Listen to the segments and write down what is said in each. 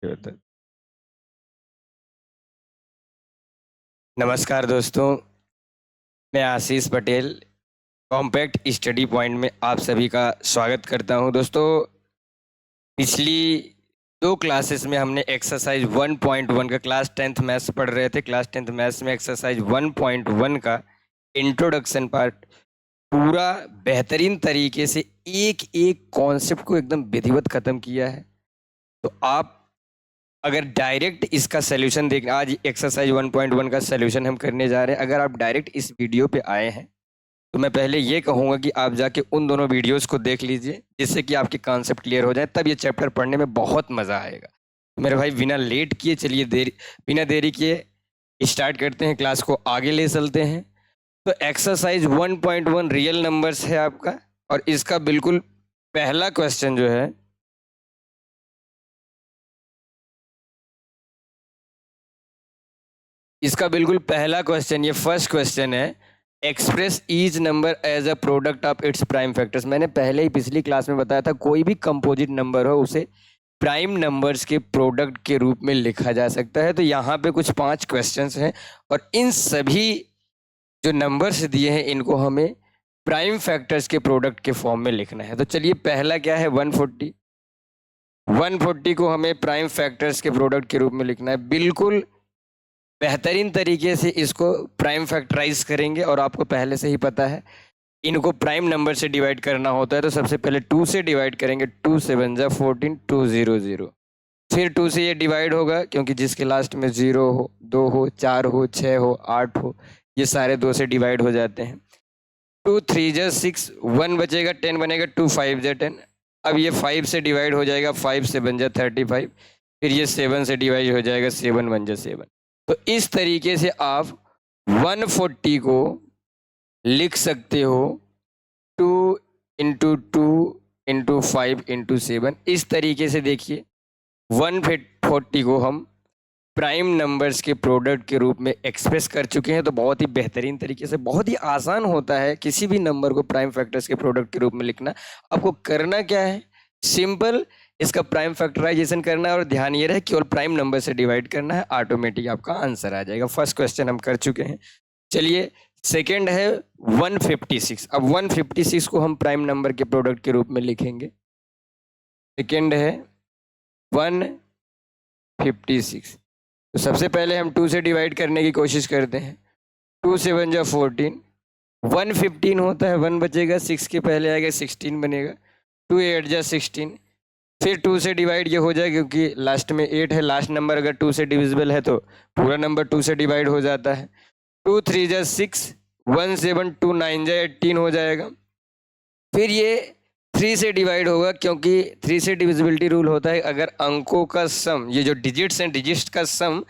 होता है। नमस्कार दोस्तों, मैं आशीष पटेल कॉम्पैक्ट स्टडी पॉइंट में आप सभी का स्वागत करता हूं। दोस्तों, पिछली दो क्लासेस में हमने एक्सरसाइज 1.1 का क्लास 10th मैथ्स पढ़ रहे थे। क्लास 10th मैथ्स में एक्सरसाइज 1.1 का इंट्रोडक्शन पार्ट पूरा बेहतरीन तरीके से एक एक कॉन्सेप्ट को एकदम विधिवत खत्म किया है। तो आप अगर डायरेक्ट इसका सलूशन देख, आज एक्सरसाइज 1.1 का सलूशन हम करने जा रहे हैं। अगर आप डायरेक्ट इस वीडियो पे आए हैं तो मैं पहले ये कहूँगा कि आप जाके उन दोनों वीडियोस को देख लीजिए, जिससे कि आपके कॉन्सेप्ट क्लियर हो जाए। तब ये चैप्टर पढ़ने में बहुत मज़ा आएगा। मेरे भाई, बिना लेट किए चलिए, बिना देरी किए स्टार्ट करते हैं, क्लास को आगे ले चलते हैं। तो एक्सरसाइज 1.1 रियल नंबर्स है आपका, और इसका बिल्कुल पहला क्वेश्चन जो है, इसका बिल्कुल पहला क्वेश्चन, ये फर्स्ट क्वेश्चन है, express each number as a product of its prime factors. मैंने पहले ही पिछली क्लास में बताया था, कोई भी कंपोजिट नंबर हो उसे प्राइम नंबर्स के प्रोडक्ट के रूप में लिखा जा सकता है। तो यहाँ पे कुछ 5 क्वेश्चंस हैं, और इन सभी जो नंबर्स दिए हैं इनको हमें प्राइम फैक्टर्स के प्रोडक्ट के फॉर्म में लिखना है। तो चलिए, पहला क्या है, 140। 140 को हमें प्राइम फैक्टर्स के प्रोडक्ट के रूप में लिखना है। बिल्कुल बेहतरीन तरीके से इसको प्राइम फैक्टराइज करेंगे, और आपको पहले से ही पता है इनको प्राइम नंबर से डिवाइड करना होता है। तो सबसे पहले 2 से डिवाइड करेंगे, 2 7 जा 14, 200। फिर 2 से ये डिवाइड होगा, क्योंकि जिसके लास्ट में 0 हो, 2 हो, 4 हो, 6 हो, 8 हो, ये सारे 2 से डिवाइड हो जाते हैं। 2 3 जा 6, 1 बचेगा, 10 बनेगा, 2 5 जा 10। अब ये 5 से डिवाइड हो जाएगा, 5 से बन जा 35। फिर ये 7 से डिवाइड हो जाएगा, 7 बन जा 7। तो इस तरीके से आप 140 को लिख सकते हो 2 इंटू 2 इंटू 5 इंटू 7। इस तरीके से देखिए, 140 को हम प्राइम नंबर्स के प्रोडक्ट के रूप में एक्सप्रेस कर चुके हैं। तो बहुत ही बेहतरीन तरीके से, बहुत ही आसान होता है किसी भी नंबर को प्राइम फैक्टर्स के प्रोडक्ट के रूप में लिखना। आपको करना क्या है, सिंपल इसका प्राइम फैक्टराइजेशन करना है, और ध्यान ये रहे केवल प्राइम नंबर से डिवाइड करना है, ऑटोमेटिक आपका आंसर आ जाएगा। फर्स्ट क्वेश्चन हम कर चुके हैं। चलिए, सेकंड है 156। अब 156 को हम प्राइम नंबर के प्रोडक्ट के रूप में लिखेंगे। सेकंड है 156। तो सबसे पहले हम 2 से डिवाइड करने की कोशिश करते हैं। 2 7 जा 14, 115 होता है, 1 बचेगा, 6 के पहले आएगा, 16 बनेगा, 2 8 जा 16। फिर 2 से डिवाइड ये हो जाए, क्योंकि लास्ट में 8 है, लास्ट नंबर अगर 2 से डिविजिबल है तो पूरा नंबर 2 से डिवाइड हो जाता है। 2 3 जा 6, 1 7, 2 9 जा 18 हो जाएगा। फिर ये 3 से डिवाइड होगा, क्योंकि 3 से डिविजिबिलिटी रूल होता है, अगर अंकों का सम, ये जो डिजिट्स हैं, डिजिट्स का सम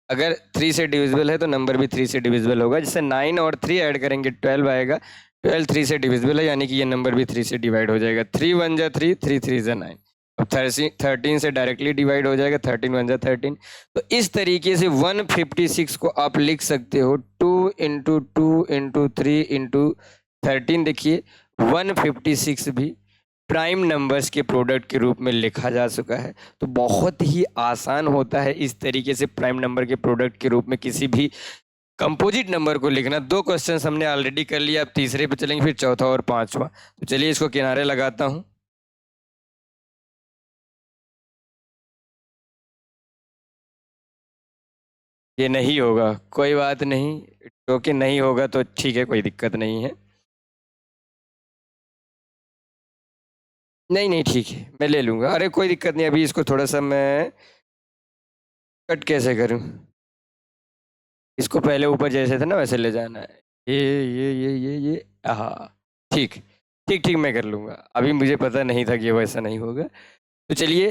अगर 3 से डिविजिबल है तो नंबर भी 3 से डिविजिबल होगा। जैसे 9 और 3 ऐड करेंगे 12 आएगा, 12 3 से डिविजिबल है, यानी कि ये नंबर भी 3 से डिवाइड हो जाएगा। 3 1 जा 3, 3 3 जा 9। अब 13 से डायरेक्टली डिवाइड हो जाएगा, 13 1 जा 13। तो इस तरीके से 156 को आप लिख सकते हो 2 इंटू 2 इंटू 3 इंटू 13। देखिए, 156 भी प्राइम नंबर्स के प्रोडक्ट के रूप में लिखा जा चुका है। तो बहुत ही आसान होता है इस तरीके से प्राइम नंबर के प्रोडक्ट के रूप में किसी भी कंपोजिट नंबर को लिखना। 2 क्वेश्चंस हमने ऑलरेडी कर लिया, अब तीसरे पे चलेंगे, फिर चौथा और पांचवा। तो चलिए, इसको किनारे लगाता हूं। ये नहीं होगा, कोई बात नहीं, क्योंकि नहीं होगा तो ठीक है, कोई दिक्कत नहीं है। नहीं नहीं, ठीक है, मैं ले लूंगा, अरे कोई दिक्कत नहीं। अभी इसको थोड़ा सा मैं कट कैसे करूं, इसको पहले ऊपर जैसे था ना वैसे ले जाना है। ये हाँ, ठीक ठीक ठीक, मैं कर लूंगा। अभी मुझे पता नहीं था कि वैसा नहीं होगा। तो चलिए,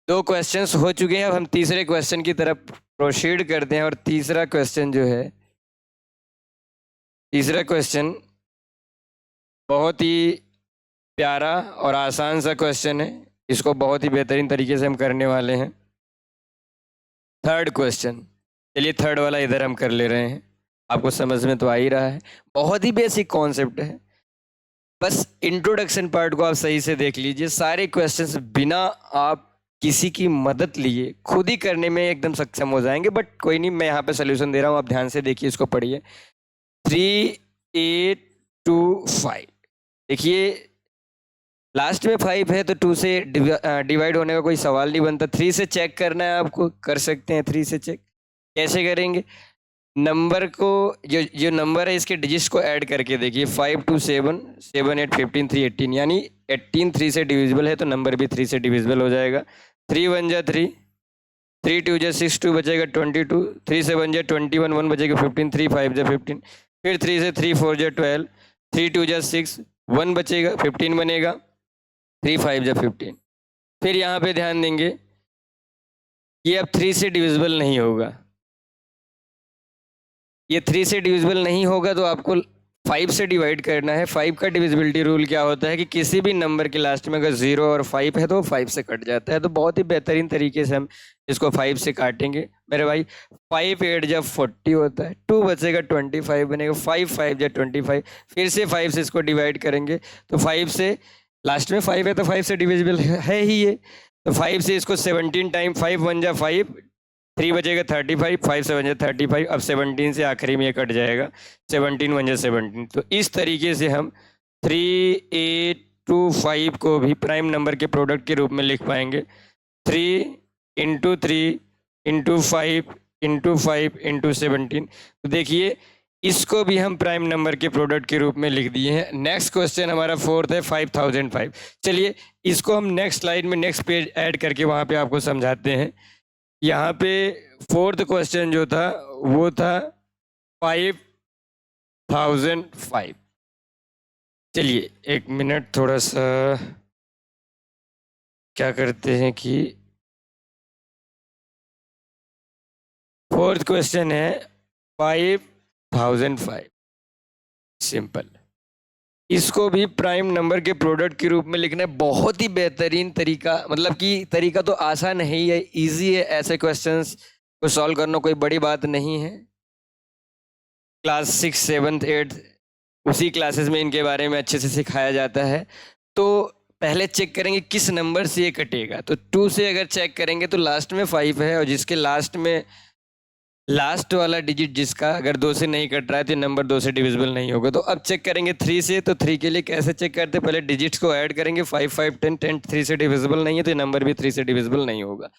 2 क्वेश्चंस हो चुके हैं, अब हम तीसरे क्वेश्चन की तरफ प्रोसीड करते हैं। और तीसरा क्वेश्चन जो है, तीसरा क्वेश्चन बहुत ही प्यारा और आसान सा क्वेश्चन है। इसको बहुत ही बेहतरीन तरीके से हम करने वाले हैं। थर्ड क्वेश्चन, चलिए थर्ड वाला इधर हम कर ले रहे हैं। आपको समझ में तो आ ही रहा है, बहुत ही बेसिक कॉन्सेप्ट है। बस इंट्रोडक्शन पार्ट को आप सही से देख लीजिए। सारे क्वेश्चंस बिना आप किसी की मदद लिए खुद ही करने में एकदम सक्षम हो जाएंगे। बट कोई नहीं, मैं यहाँ पे सोल्यूशन दे रहा हूँ, आप ध्यान से देखिए, इसको पढ़िए। 3825, देखिए लास्ट में 5 है तो 2 से डिवाइड होने का कोई सवाल नहीं बनता। 3 से चेक करना है आपको, कर सकते हैं 3 से चेक। कैसे करेंगे? नंबर को, जो नंबर है इसके डिजिट्स को ऐड करके देखिए। 5 2 7 7 8 15 3 18, यानी 18 3 से डिविजिबल है तो नंबर भी 3 से डिविजिबल हो जाएगा। 3 1 जा 3, 3 2 जा 6, 2 बचेगा 22, 3 7 जा 21, 1 बचेगा 15, 3 5 जा 15, फिर 3 से 3 4 जा 12, 3 2 जा 6, 1 बचेगा 15 बनेगा, 3 5 जा 15। फिर यहाँ पे ध्यान देंगे, ये अब 3 से डिविजिबल नहीं होगा। ये 3 से डिविजिबल नहीं होगा तो आपको 5 से डिवाइड करना है। 5 का डिविजिबिलिटी रूल क्या होता है कि किसी भी नंबर के लास्ट में अगर 0 और 5 है तो 5 से कट जाता है। तो बहुत ही बेहतरीन तरीके से हम इसको 5 से काटेंगे मेरे भाई। 5 8 जब 40 होता है, 2 बचेगा 25 बनेगा, 5 5 जब 25, फिर से 5 से इसको डिवाइड करेंगे तो 5 से, लास्ट में 5 है तो 5 से डिविजिबल है ही ये। तो 5 से इसको 17 टाइम, 5 1 जा 5, 3 बचेगा 35, 5 7 जा 35, अब 17 से आखिरी में ये कट जाएगा, 17 1 जा 17। तो इस तरीके से हम 3825 को भी प्राइम नंबर के प्रोडक्ट के रूप में लिख पाएंगे। 3 इंटू 3 इंटू 5 इंटू 5 इंटू 17। तो देखिए इसको भी हम प्राइम नंबर के प्रोडक्ट के रूप में लिख दिए हैं। नेक्स्ट क्वेश्चन हमारा 4th है 5005। चलिए इसको हम नेक्स्ट स्लाइड में नेक्स्ट पेज ऐड करके वहाँ पे आपको समझाते हैं। यहाँ पे 4th क्वेश्चन जो था वो था 5005। चलिए 1 मिनट, थोड़ा सा क्या करते हैं कि 4th क्वेश्चन है 5005। सिंपल, इसको भी प्राइम नंबर के प्रोडक्ट के रूप में लिखना है। बहुत ही बेहतरीन तरीका, मतलब कि तरीका तो आसान है ही है, इजी है। ऐसे क्वेश्चंस को सॉल्व करना कोई बड़ी बात नहीं है। क्लास 6 7 8 उसी क्लासेस में इनके बारे में अच्छे से सिखाया जाता है। तो पहले चेक करेंगे किस नंबर से ये कटेगा। तो 2 से अगर चेक करेंगे तो लास्ट में 5 है, और जिसके लास्ट में लास्ट वाला डिजिट जिसका अगर 2 से नहीं कट रहा है तो नंबर 2 से डिविजिबल नहीं होगा। तो अब चेक करेंगे 3 से। तो 3 के लिए कैसे चेक करते हैं, पहले डिजिट्स को ऐड करेंगे। 5 5 10 10, 3 से डिविजिबल नहीं है तो नंबर भी 3 से डिविजिबल नहीं होगा।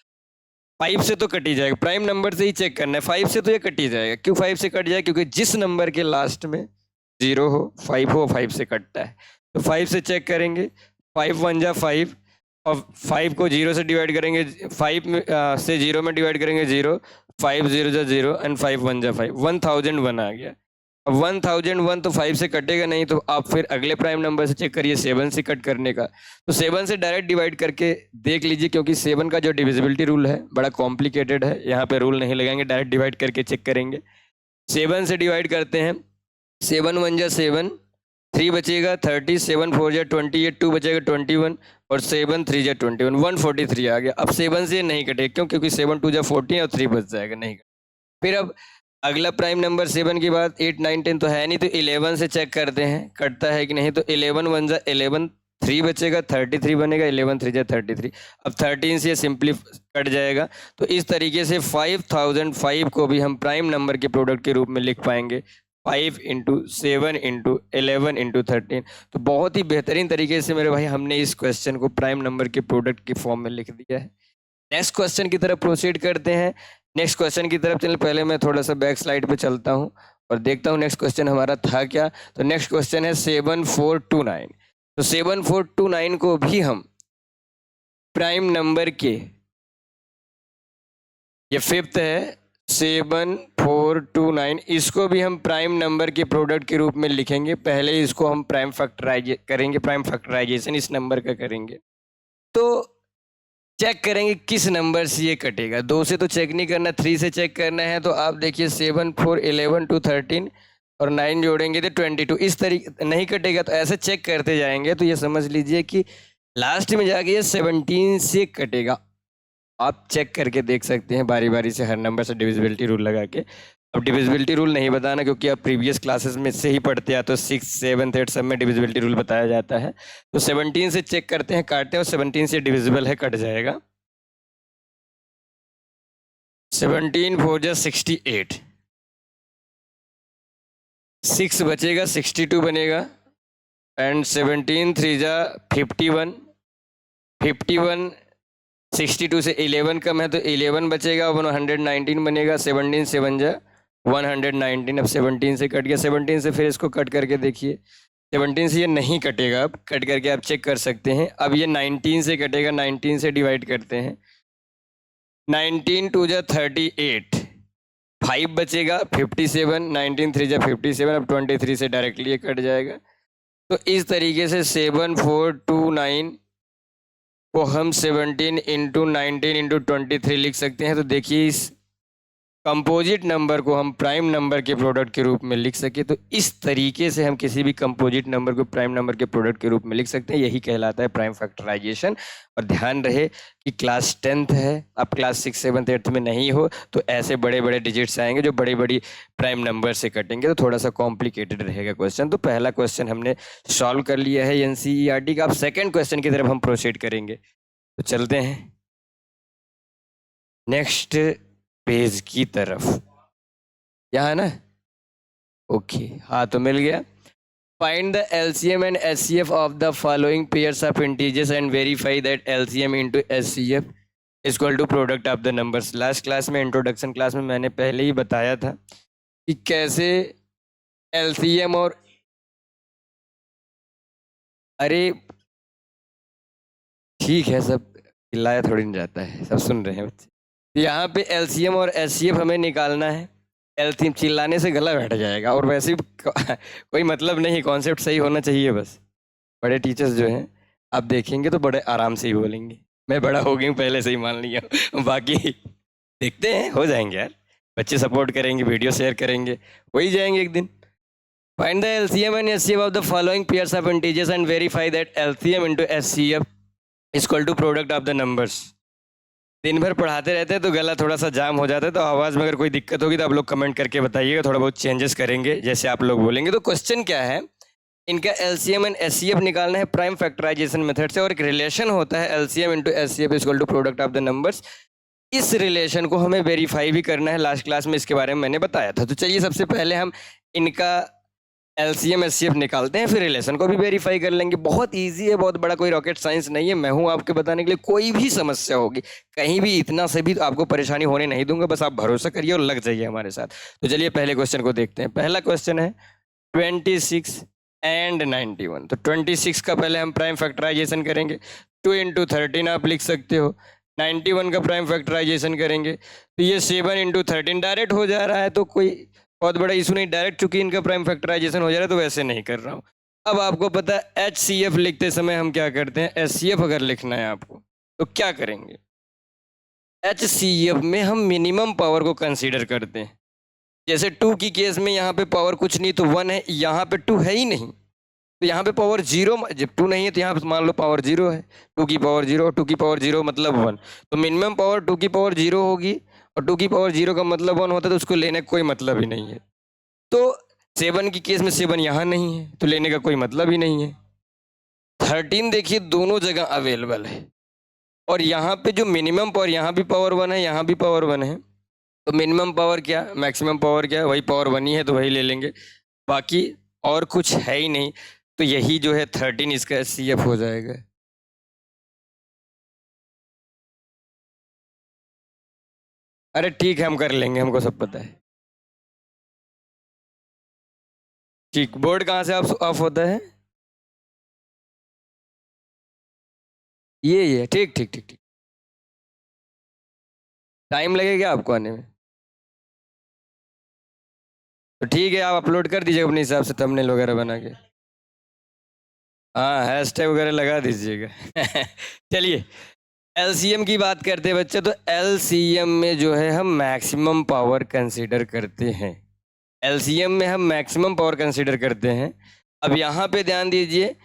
5 से तो कट ही जाएगा, प्राइम नंबर से ही चेक करना है। 5 से तो ये कट ही जाएगा। क्यों 5 से कट जाए? क्योंकि जिस नंबर के लास्ट में 0 हो, 5 हो, 5 से कटता है। तो 5 से चेक करेंगे। 5 1 जा 5, और 5 को 0 से डिवाइड करेंगे, 5 से 0 में डिवाइड करेंगे 0, 5 0 जा 0 एंड 5 1 जा 5, 1001 आ गया। अब 1001 तो 5 से कटेगा नहीं, तो आप फिर अगले प्राइम नंबर से चेक करिए 7 से कट करने का। तो 7 से डायरेक्ट डिवाइड करके देख लीजिए, क्योंकि 7 का जो डिविजिबिलिटी रूल है बड़ा कॉम्प्लिकेटेड है, यहाँ पे रूल नहीं लगाएंगे, डायरेक्ट डिवाइड करके चेक करेंगे। 7 से डिवाइड करते हैं, 7 1 जा 7, 3 बचेगा 30, 7 4 जा 28, 2 बचेगा 21, और 7 3 जा 21, 143 आ गया। अब 7 से नहीं कटेगा, क्यों? क्योंकि 7 2 जा 14 और 3 बच जाएगा, नहीं। फिर अब अगला प्राइम नंबर 7 के बाद 8 9 10 तो है नहीं, तो 11 से चेक करते हैं कटता है कि नहीं। तो 11 1 जा 11, 3 बचेगा 33 बनेगा, 11 3 जा 33। अब 13 से सिंपली कट जाएगा। तो इस तरीके से 5005 को भी हम प्राइम नंबर के प्रोडक्ट के रूप में लिख पाएंगे, 5 इंटू 7 इंटू 11 इंटू 13। तो बहुत ही बेहतरीन तरीके से मेरे भाई हमने इस क्वेश्चन को प्राइम नंबर के प्रोडक्ट की फॉर्म में लिख दिया है। नेक्स्ट क्वेश्चन की तरफ प्रोसीड करते हैं। नेक्स्ट क्वेश्चन की तरफ चलने पहले मैं थोड़ा सा बैक स्लाइड पे चलता हूँ और देखता हूँ नेक्स्ट क्वेश्चन हमारा था क्या। तो नेक्स्ट क्वेश्चन है 7429। तो 7429 को भी हम प्राइम नंबर के, ये 5th है 7429, इसको भी हम प्राइम नंबर के प्रोडक्ट के रूप में लिखेंगे। पहले इसको हम प्राइम फैक्टराइज करेंगे, प्राइम फैक्टराइजेशन इस नंबर का करेंगे। तो चेक करेंगे किस नंबर से ये कटेगा। 2 से तो चेक नहीं करना, 3 से चेक करना है। तो आप देखिए 7 4 11 2 13 और 9 जोड़ेंगे तो 22, इस तरीके नहीं कटेगा। तो ऐसे चेक करते जाएंगे तो ये समझ लीजिए कि लास्ट में जाके ये 17 से कटेगा। आप चेक करके देख सकते हैं बारी बारी से हर नंबर से डिविजिबिलिटी रूल लगा के। अब डिविजिबिलिटी रूल नहीं बताना, क्योंकि आप प्रीवियस क्लासेस में से ही पढ़ते हैं, तो 6 7 8 सब में डिविजिबिलिटी रूल बताया जाता है। तो 17 से चेक करते हैं, काटते हैं, और 17 से डिविजिबल है, कट जाएगा। 17 4 जा 68, 6 बचेगा 62 बनेगा, एंड 17 3 जा 51, 51 62 से 11 कम है तो 11 बचेगा, 119 बनेगा, 17 7 जा 119। अब 17 से कट गया, 17 से फिर इसको कट करके देखिए, 17 से ये नहीं कटेगा, अब कट करके आप चेक कर सकते हैं। अब ये 19 से कटेगा, 19 से डिवाइड करते हैं, 19 2 जा 38, 5 बचेगा 57, 19 3 जा 57, अब 23 से डायरेक्टली ये कट जाएगा। तो इस तरीके से 7 4 2 9 को हम 17 इंटू 19 इंटू 23 लिख सकते हैं। तो देखिए इस कंपोजिट नंबर को हम प्राइम नंबर के प्रोडक्ट के रूप में लिख सके, तो इस तरीके से हम किसी भी कंपोजिट नंबर को प्राइम नंबर के प्रोडक्ट के रूप में लिख सकते हैं। यही कहलाता है प्राइम फैक्टराइजेशन। और ध्यान रहे कि क्लास 10th है, अब क्लास 6 7 8 में नहीं हो तो ऐसे बड़े बड़े डिजिट्स आएंगे जो बड़ी बड़ी प्राइम नंबर से कटेंगे, तो थोड़ा सा कॉम्प्लिकेटेड रहेगा क्वेश्चन। तो पहला क्वेश्चन हमने सॉल्व कर लिया है NCERT का। अब सेकेंड क्वेश्चन की तरफ हम प्रोसीड करेंगे, तो चलते हैं नेक्स्ट पेज की तरफ। यहाँ ना, ओके, हाँ तो मिल गया। Find the LCM and SCF of the following pairs of integers and verify that LCM into SCF is equal to product of the numbers. Last class में, इंट्रोडक्शन क्लास में मैंने पहले ही बताया था कि कैसे LCM और, अरे ठीक है, सब चिल्लाया थोड़ी नहीं जाता है, सब सुन रहे हैं बच्चे। यहाँ पे LCM और SCF हमें निकालना है। LCM चिल्लाने से गला बैठ जाएगा, और वैसे भी कोई मतलब नहीं, कॉन्सेप्ट सही होना चाहिए बस। बड़े टीचर्स जो हैं आप देखेंगे तो बड़े आराम से ही बोलेंगे। मैं बड़ा हो गया हूँ पहले से ही, मान लिया, बाकी देखते हैं, हो जाएंगे यार, बच्चे सपोर्ट करेंगे, वीडियो शेयर करेंगे, हो ही जाएंगे एक दिन। Find the LCM and SCF of the following pairs of integers and verify that LCM into SCF is equal to product of the numbers. दिन भर पढ़ाते रहते हैं तो गला थोड़ा सा जाम हो जाता है, तो आवाज़ में अगर कोई दिक्कत होगी तो आप लोग कमेंट करके बताइएगा, थोड़ा बहुत चेंजेस करेंगे जैसे आप लोग बोलेंगे। तो क्वेश्चन क्या है, इनका LCM एंड SCF निकालना है प्राइम फैक्टराइजेशन मेथड से, और एक रिलेशन होता है LCM into SCF equal to product of the numbers. इस रिलेशन को हमें वेरीफाई भी करना है, लास्ट क्लास में इसके बारे में मैंने बताया था। तो चलिए सबसे पहले हम इनका LCM SCF निकालते हैं, फिर रिलेशन को भी वेरीफाई कर लेंगे। बहुत इजी है, बहुत बड़ा कोई रॉकेट साइंस नहीं है, मैं हूं आपके बताने के लिए। कोई भी समस्या होगी कहीं भी, इतना से भी तो आपको परेशानी होने नहीं दूंगा, बस आप भरोसा करिए और लग जाइए हमारे साथ। तो चलिए पहले क्वेश्चन को देखते हैं। पहला क्वेश्चन है 26 एंड 91। तो 26 का पहले हम प्राइम फैक्टराइजेशन करेंगे, 2 इंटू 13 आप लिख सकते हो। 91 का प्राइम फैक्टराइजेशन करेंगे तो ये 7 इंटू 13 डायरेक्ट हो जा रहा है, तो कोई बहुत बड़ा इशू नहीं, डायरेक्ट चूंकि इनका प्राइम फैक्टराइजेशन हो जा रहा है तो वैसे नहीं कर रहा हूँ। अब आपको पता है HCF लिखते समय हम क्या करते हैं, SCF अगर लिखना है आपको तो क्या करेंगे, HCF में हम मिनिमम पावर को कंसीडर करते हैं। जैसे 2 की केस में यहाँ पे पावर कुछ नहीं तो 1 है, यहाँ पे 2 है ही नहीं, तो यहाँ पे पावर 0, जब 2 नहीं है तो यहाँ पे मान लो पावर 0 है, 2 की पावर 0, 2 की पावर 0 मतलब 1, तो मिनिमम पावर 2 की पावर 0 होगी, और 2 की पावर 0 का मतलब 1 होता है, तो उसको लेने का कोई मतलब ही नहीं है। तो 7 की केस में 7 यहाँ नहीं है तो लेने का कोई मतलब ही नहीं है। 13 देखिए दोनों जगह अवेलेबल है, और यहाँ पे जो मिनिमम पावर, यहाँ भी पावर 1 है, यहाँ भी पावर 1 है, तो मिनिमम पावर क्या, मैक्सिमम पावर क्या, वही पावर 1 ही है, तो वही ले लेंगे, बाकी और कुछ है ही नहीं। तो यही जो है 13 इसका SCF हो जाएगा। अरे ठीक है, हम कर लेंगे, हमको सब पता है। ठीक, बोर्ड कहाँ से ऑफ होता है, ये ठीक ठीक ठीक ठीक। टाइम लगेगा आपको आने में, तो ठीक है, आप अपलोड कर दीजिएगा अपने हिसाब से थंबनेल वगैरह बना के। हाँ, हैशटैग वगैरह लगा दीजिएगा। चलिए LCM की बात करते हैं बच्चे, तो LCM में जो है हम मैक्सिमम पावर कंसीडर करते हैं। LCM में हम मैक्सिमम पावर कंसीडर करते हैं। अब यहाँ पे ध्यान दीजिए,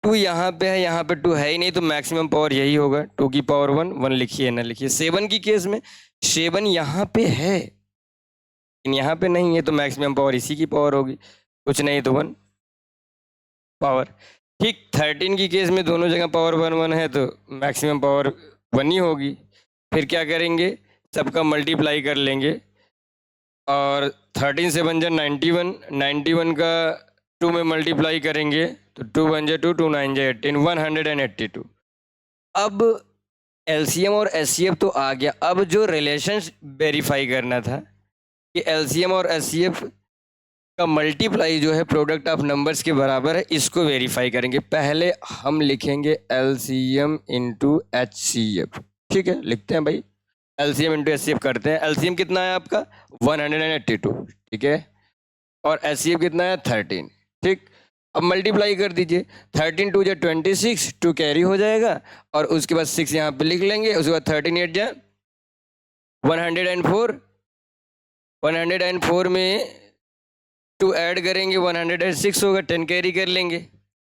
2 यहाँ पे है, यहाँ पे 2 है ही नहीं, तो मैक्सिमम पावर यही होगा, 2 की पावर 1, 1 लिखिए ना लिखिए। 7 की केस में 7 यहाँ पे है लेकिन यहाँ पे नहीं है, तो मैक्सिमम पावर इसी की पावर होगी, कुछ नहीं तो 1 पावर। ठीक, 13 की केस में दोनों जगह पावर 1 1 है, तो मैक्सिमम पावर 1 ही होगी। फिर क्या करेंगे, सबका मल्टीप्लाई कर लेंगे और 13 से बन जाए 91, 91 का 2 में मल्टीप्लाई करेंगे तो 2 बन जाए 2, 2 9 जाए 18, 182। अब एलसीएम और एचसीएफ तो आ गया, अब जो रिलेशन वेरीफाई करना था कि एलसीएम और एचसीएफ का मल्टीप्लाई जो है प्रोडक्ट ऑफ नंबर्स के बराबर है, इसको वेरीफाई करेंगे। पहले हम लिखेंगे एलसीएम इंटू एचसीएफ, ठीक है, लिखते हैं भाई, एलसीएम इंटू एचसीएफ करते हैं। एलसीएम कितना है आपका 182, ठीक है, और एचसीएफ कितना है 13, ठीक। अब मल्टीप्लाई कर दीजिए, 13 2 जा 26, 2 कैरी हो जाएगा और उसके बाद 6 यहाँ पे लिख लेंगे, उसके बाद 13 8 जा 104, 104 में 2 ऐड करेंगे 106 होगा, 10 कैरी कर लेंगे,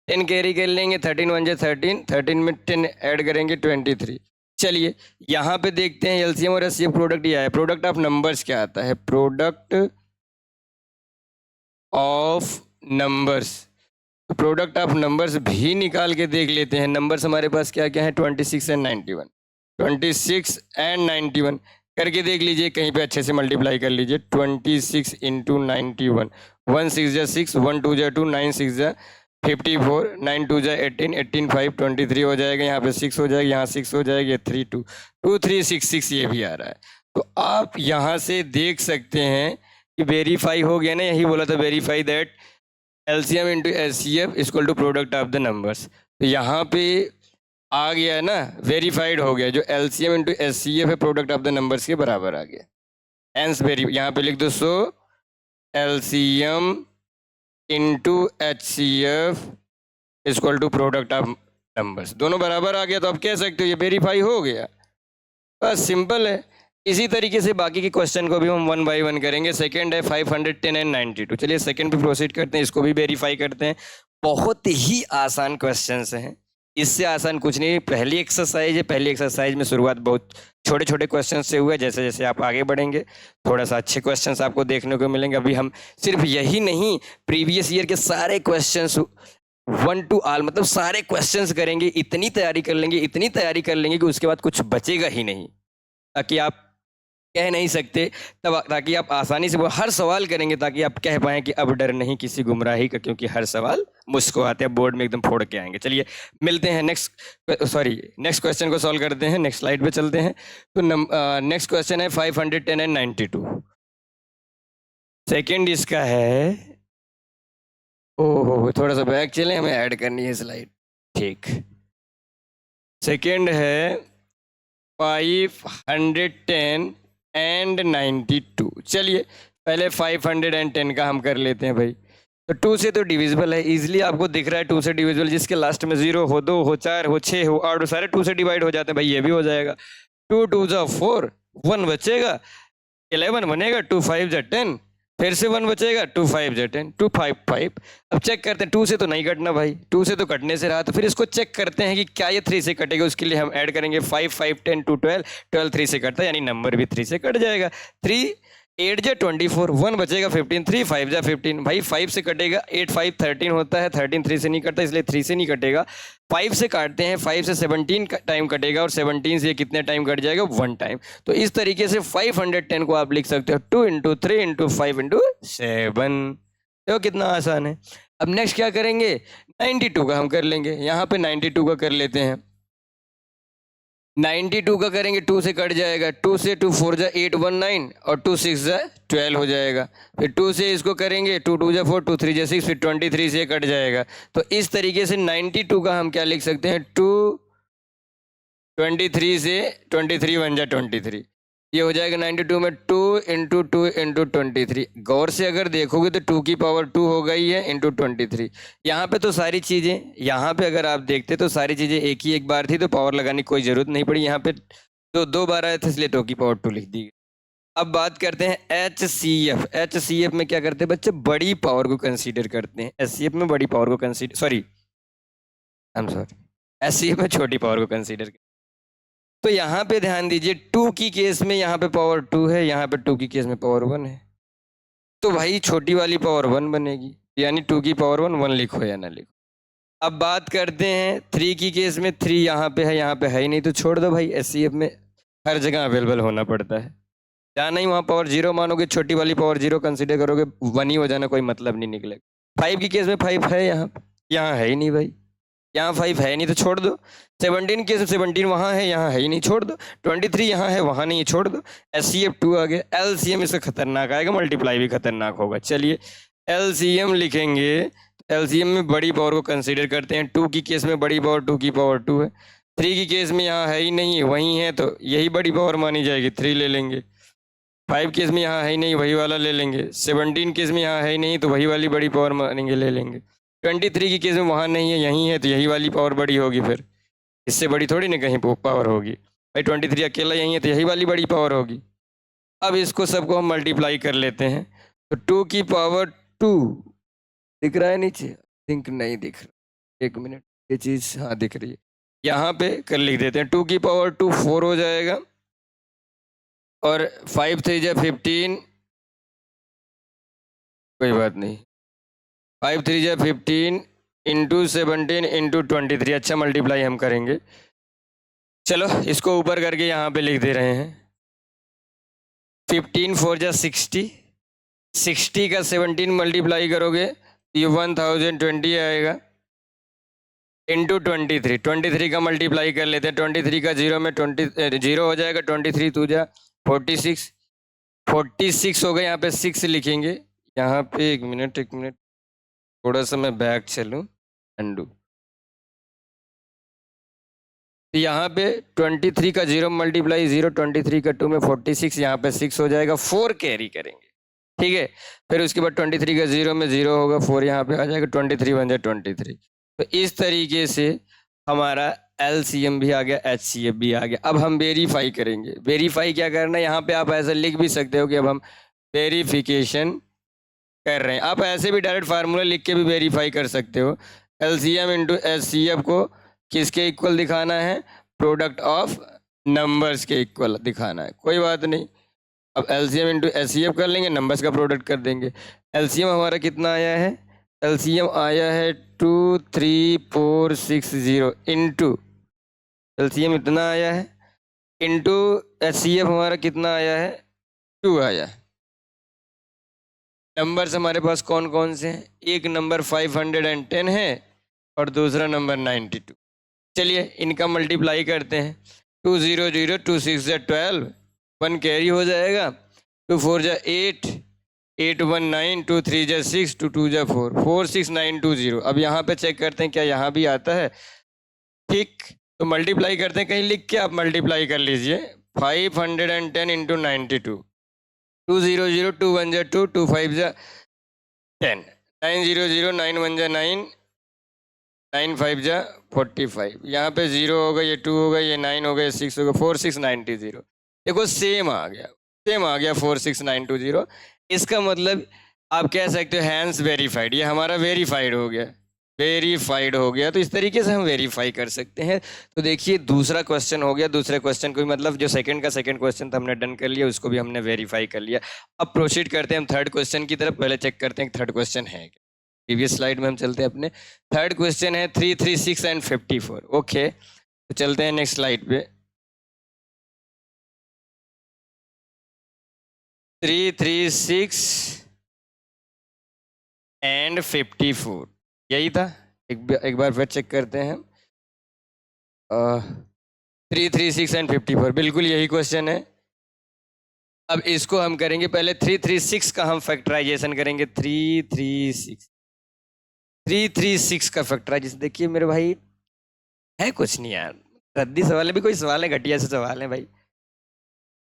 10 कैरी कर लेंगे, 13 1 जा 13, 13 में 10 ऐड करेंगे 23। चलिए यहाँ पे देखते हैं एलसीएम और एचसीएफ प्रोडक्ट ये है, प्रोडक्ट ऑफ नंबर्स क्या आता है, product of numbers, product of numbers भी निकाल के देख लेते हैं। नंबर्स हमारे पास क्या क्या है 26 एंड 91, 26 एंड 91 करके देख लीजिए, कहीं पे अच्छे से मल्टीप्लाई कर लीजिए। 26 इंटू 91, 1 6 जा 6, 1 2 जा 2, 9 6 जा 54, 9 2 जा 18, 18 5 23 हो जाएगा, यहाँ पे 6 हो जाएगा, यहाँ 6 हो जाएगा, 3 2 2 3 6 6 ये भी आ रहा है। तो आप यहाँ से देख सकते हैं कि वेरीफाई हो गया ना, यही बोला था verify that LCM into HCF equal to product of the numbers. तो यहाँ पे आ गया ना, वेरीफाइड हो गया, जो एलसीएम इंटू एचसीएफ है प्रोडक्ट ऑफ द नंबर्स के बराबर आ गया। हेंस वेरी यहाँ पे लिख दो, so LCM into HCF equal to product of numbers, दोनों बराबर आ गया। तो आप कह सकते हो ये वेरीफाई हो गया, बस सिंपल है। इसी तरीके से बाकी के क्वेश्चन को भी हम 1 बाय 1 करेंगे। सेकंड है 510 एंड 92, चलिए सेकंड पे प्रोसीड करते हैं, इसको भी वेरीफाई करते हैं। बहुत ही आसान क्वेश्चंस हैं, इससे आसान कुछ नहीं। पहली एक्सरसाइज है, पहली एक्सरसाइज में शुरुआत बहुत छोटे छोटे क्वेश्चन से हुआ है, जैसे जैसे आप आगे बढ़ेंगे थोड़ा सा अच्छे क्वेश्चंस आपको देखने को मिलेंगे। अभी हम सिर्फ यही नहीं, प्रीवियस ईयर के सारे क्वेश्चंस 1 to all मतलब सारे क्वेश्चंस करेंगे, इतनी तैयारी कर लेंगे, इतनी तैयारी कर लेंगे कि उसके बाद कुछ बचेगा ही नहीं, ताकि आप कह नहीं सकते तब, ताकि आप आसानी से वो हर सवाल करेंगे, ताकि आप कह पाएं कि अब डर नहीं किसी गुमराही का, क्योंकि हर सवाल मुझको आते हैं, बोर्ड में एकदम फोड़ के आएंगे। चलिए मिलते हैं नेक्स्ट क्वेश्चन को सॉल्व करते हैं, नेक्स्ट स्लाइड पे चलते हैं। तो नेक्स्ट क्वेश्चन है 510 एंड 92। सेकेंड इसका है, ओहो थोड़ा सा बैक चले, हमें ऐड करनी है स्लाइड, ठीक। सेकेंड है 510 एंड 92। चलिए पहले 510 का हम कर लेते हैं भाई। तो 2 से तो डिविजिबल है, इजीली आपको दिख रहा है 2 से डिविजिबल, जिसके लास्ट में 0 हो, 2 हो, 4 हो, 6 हो, 8 हो, सारे 2 से डिवाइड हो जाते हैं भाई, ये भी हो जाएगा। 2 2 जा 4, 1 बचेगा, 11 बनेगा, 2 5 जा 10, फिर से 1 बचेगा, 2 5 जा 10, 2 5 5। अब चेक करते हैं, 2 से तो नहीं कटना भाई, 2 से तो कटने से रहा, तो फिर इसको चेक करते हैं कि क्या ये 3 से कटेगा। उसके लिए हम ऐड करेंगे 5 5 10 2 12, 12 3 से कटता है, यानी नंबर भी 3 से कट जाएगा। 3 8 जा 24, 1 बचेगा 15, 3 5 जा 15 भाई, 5 से कटेगा, 8 5 13 होता है, 13 3 से नहीं कटता, इसलिए 3 से नहीं कटेगा। 5 से काटते हैं, 5 से 17 टाइम कटेगा, और 17 से कितने टाइम कट जाएगा, 1 टाइम। तो इस तरीके से 510 को आप लिख सकते हो 2 इंटू 3 इंटू 5 इंटू 7। देखो कितना आसान है। अब नेक्स्ट क्या करेंगे, 92 का हम कर लेंगे, यहाँ पे 92 का कर लेते हैं। 92 का करेंगे, 2 से कट जाएगा, 2 से 2 4 जा 8 1 9, और 2 6 जा 12 हो जाएगा। फिर 2 से इसको करेंगे, 2 2 जा 4, 2 3 जा 6, फिर 23 से कट जाएगा। तो इस तरीके से 92 का हम क्या लिख सकते हैं, 2 23 से 23 1 जा 23, ये हो जाएगा 92 में 2 इंटू 2 इंटू 23। गौर से अगर देखोगे तो 2 की पावर 2 हो गई है इंटू 23। यहाँ पे तो सारी चीज़ें, यहाँ पे अगर आप देखते तो सारी चीज़ें एक ही एक बार थी, तो पावर लगाने की कोई ज़रूरत नहीं पड़ी। यहाँ पे तो 2 बार आए थे, इसलिए 2 की पावर 2 लिख दी। अब बात करते हैं HCF। HCF में क्या करते हैं बच्चे, बड़ी पावर को कंसीडर करते हैं। HCF में बड़ी पावर को कंसीडर, सॉरी HCF में छोटी पावर को कंसीडर। तो यहाँ पे ध्यान दीजिए, 2 की केस में यहाँ पे पावर 2 है, यहाँ पे 2 की केस में पावर 1 है, तो भाई छोटी वाली पावर 1 बनेगी, यानी 2 की पावर 1 1 लिखो या ना लिखो। अब बात करते हैं 3 की केस में, 3 यहाँ पे है, यहाँ पे है ही नहीं, तो छोड़ दो भाई। HCF में हर जगह अवेलेबल होना पड़ता है। जहाँ नहीं वहाँ पावर जीरो मानोगे, छोटी वाली पावर जीरो कंसीडर करोगे, वन ही हो जाना, कोई मतलब नहीं निकलेगा। 5 की केस में 5 है यहाँ, यहाँ है ही नहीं भाई, यहाँ 5 है नहीं तो छोड़ दो। 17 केस में 17 वहाँ है, यहाँ है ही नहीं, छोड़ दो। 23 यहाँ है, वहाँ नहीं, छोड़ दो। SCF 2 आ गया। LCM इसका खतरनाक आएगा, मल्टीप्लाई भी खतरनाक होगा। चलिए LCM लिखेंगे, LCM में बड़ी पावर को कंसीडर करते हैं। 2 की केस में बड़ी पावर 2 की पावर 2 है। 3 की केस में यहाँ है ही नहीं, वहीं है तो यही बड़ी पावर मानी जाएगी, 3 ले लेंगे। 5 केस में यहाँ है ही नहीं, वही वाला ले लेंगे। 17 केस में यहाँ है ही नहीं तो वही वाली बड़ी पावर मानेंगे, ले लेंगे। 23 की केस में वहाँ नहीं है, यहीं है तो यही वाली पावर बड़ी होगी, फिर इससे बड़ी थोड़ी ना कहीं पावर होगी भाई। 23 अकेला यहीं है तो यही वाली बड़ी पावर होगी। अब इसको सबको हम मल्टीप्लाई कर लेते हैं, तो 2 की पावर 2 दिख रहा है नीचे? थिंक नहीं दिख रहा, 1 मिनट, ये चीज़ हाँ दिख रही है। यहाँ पे कर लिख देते हैं, 2 की पावर 2 4 हो जाएगा, और 5 3 जा 15, कोई बात नहीं, 5 3 जा 15 इंटू 17 इंटू 23। अच्छा मल्टीप्लाई हम करेंगे, चलो इसको ऊपर करके यहाँ पे लिख दे रहे हैं। 15 4 जा 60, 60 का 17 मल्टीप्लाई करोगे ये 1020 आएगा, इंटू 23। 23 का मल्टीप्लाई कर लेते हैं, 23 का जीरो में 20 जीरो हो जाएगा, 23 2 जा 46, 46 हो गए। यहाँ पे 6 लिखेंगे, यहाँ पे 1 मिनट थोड़ा सा मैं बैक चलूँ, अंडू। तो यहाँ पे 23 का जीरो मल्टीप्लाई जीरो, 23 का 2 में 46, यहाँ पे 6 हो जाएगा, 4 कैरी करेंगे, ठीक है। फिर उसके बाद 23 का जीरो में जीरो होगा, 4 यहाँ पे आ जाएगा, 23 बन जाए 23। तो इस तरीके से हमारा LCM भी आ गया, HCF भी आ गया। अब हम वेरीफाई करेंगे। वेरीफाई क्या करना है, यहाँ पे आप ऐसा लिख भी सकते हो कि अब हम वेरिफिकेशन कर रहे हैं। आप ऐसे भी डायरेक्ट फार्मूला लिख के भी वेरीफाई कर सकते हो। LCM इंटू HCF को किसके इक्वल दिखाना है? प्रोडक्ट ऑफ नंबर्स के इक्वल दिखाना है, कोई बात नहीं। अब LCM इंटू HCF कर लेंगे, नंबर्स का प्रोडक्ट कर देंगे। LCM हमारा कितना आया है? LCM आया है 23460 इंटू, LCM इतना आया है, इंटू HCF हमारा कितना आया है? 2 आया है। नंबर्स हमारे पास कौन कौन से हैं? एक नंबर 510 है और दूसरा नंबर 92। चलिए इनका मल्टीप्लाई करते हैं। 2 0 0 2 6 जा 12, 1 कैरी हो जाएगा, 2 4 जा 8, 8 1 9, 2 3 जा 6, 2 2 जा 4, 4 6 9 2 0। अब यहाँ पे चेक करते हैं क्या यहाँ भी आता है, ठीक। तो मल्टीप्लाई करते हैं, कहीं लिख के आप मल्टीप्लाई कर लीजिए। 510 इंटू 92, 2 0 0 2 1 जा 2, 2 5 जा 10, 9 0 0 9 1 जा 9, 9 5 जा 45। यहाँ पे 0 होगा, ये 2 होगा, ये 9 होगा, ये 6 होगा, 4 6 9 2 0। देखो सेम आ गया, सेम आ गया 4 6 9 2 0। इसका मतलब आप कह सकते हो हैंस वेरीफाइड, ये हमारा वेरीफाइड हो गया, वेरीफाइड हो गया। तो इस तरीके से हम वेरीफाई कर सकते हैं। तो देखिए दूसरा क्वेश्चन हो गया। दूसरे क्वेश्चन को भी मतलब जो सेकंड का सेकंड क्वेश्चन था हमने डन कर लिया, उसको भी हमने वेरीफाई कर लिया। अब प्रोसीड करते हैं हम थर्ड क्वेश्चन की तरफ। पहले चेक करते हैं थर्ड क्वेश्चन है क्या। प्रीवियस स्लाइड में हम चलते हैं अपने। थर्ड क्वेश्चन है 3 3 6 एंड 54। ओके, तो चलते हैं नेक्स्ट स्लाइड पे। 3 3 6 एंड 54 यही था। एक बार फिर चेक करते हैं। 3 3 6 एंड 54 बिल्कुल यही क्वेश्चन है। अब इसको हम करेंगे, पहले 3 3 6 का हम फैक्टराइजेशन करेंगे। 3 3 6 3 3 6 का फैक्टराइजेशन देखिए मेरे भाई, है कुछ नहीं यार, रद्दी सवाल है भी, कोई सवाल है घटिया से सवाल है भाई।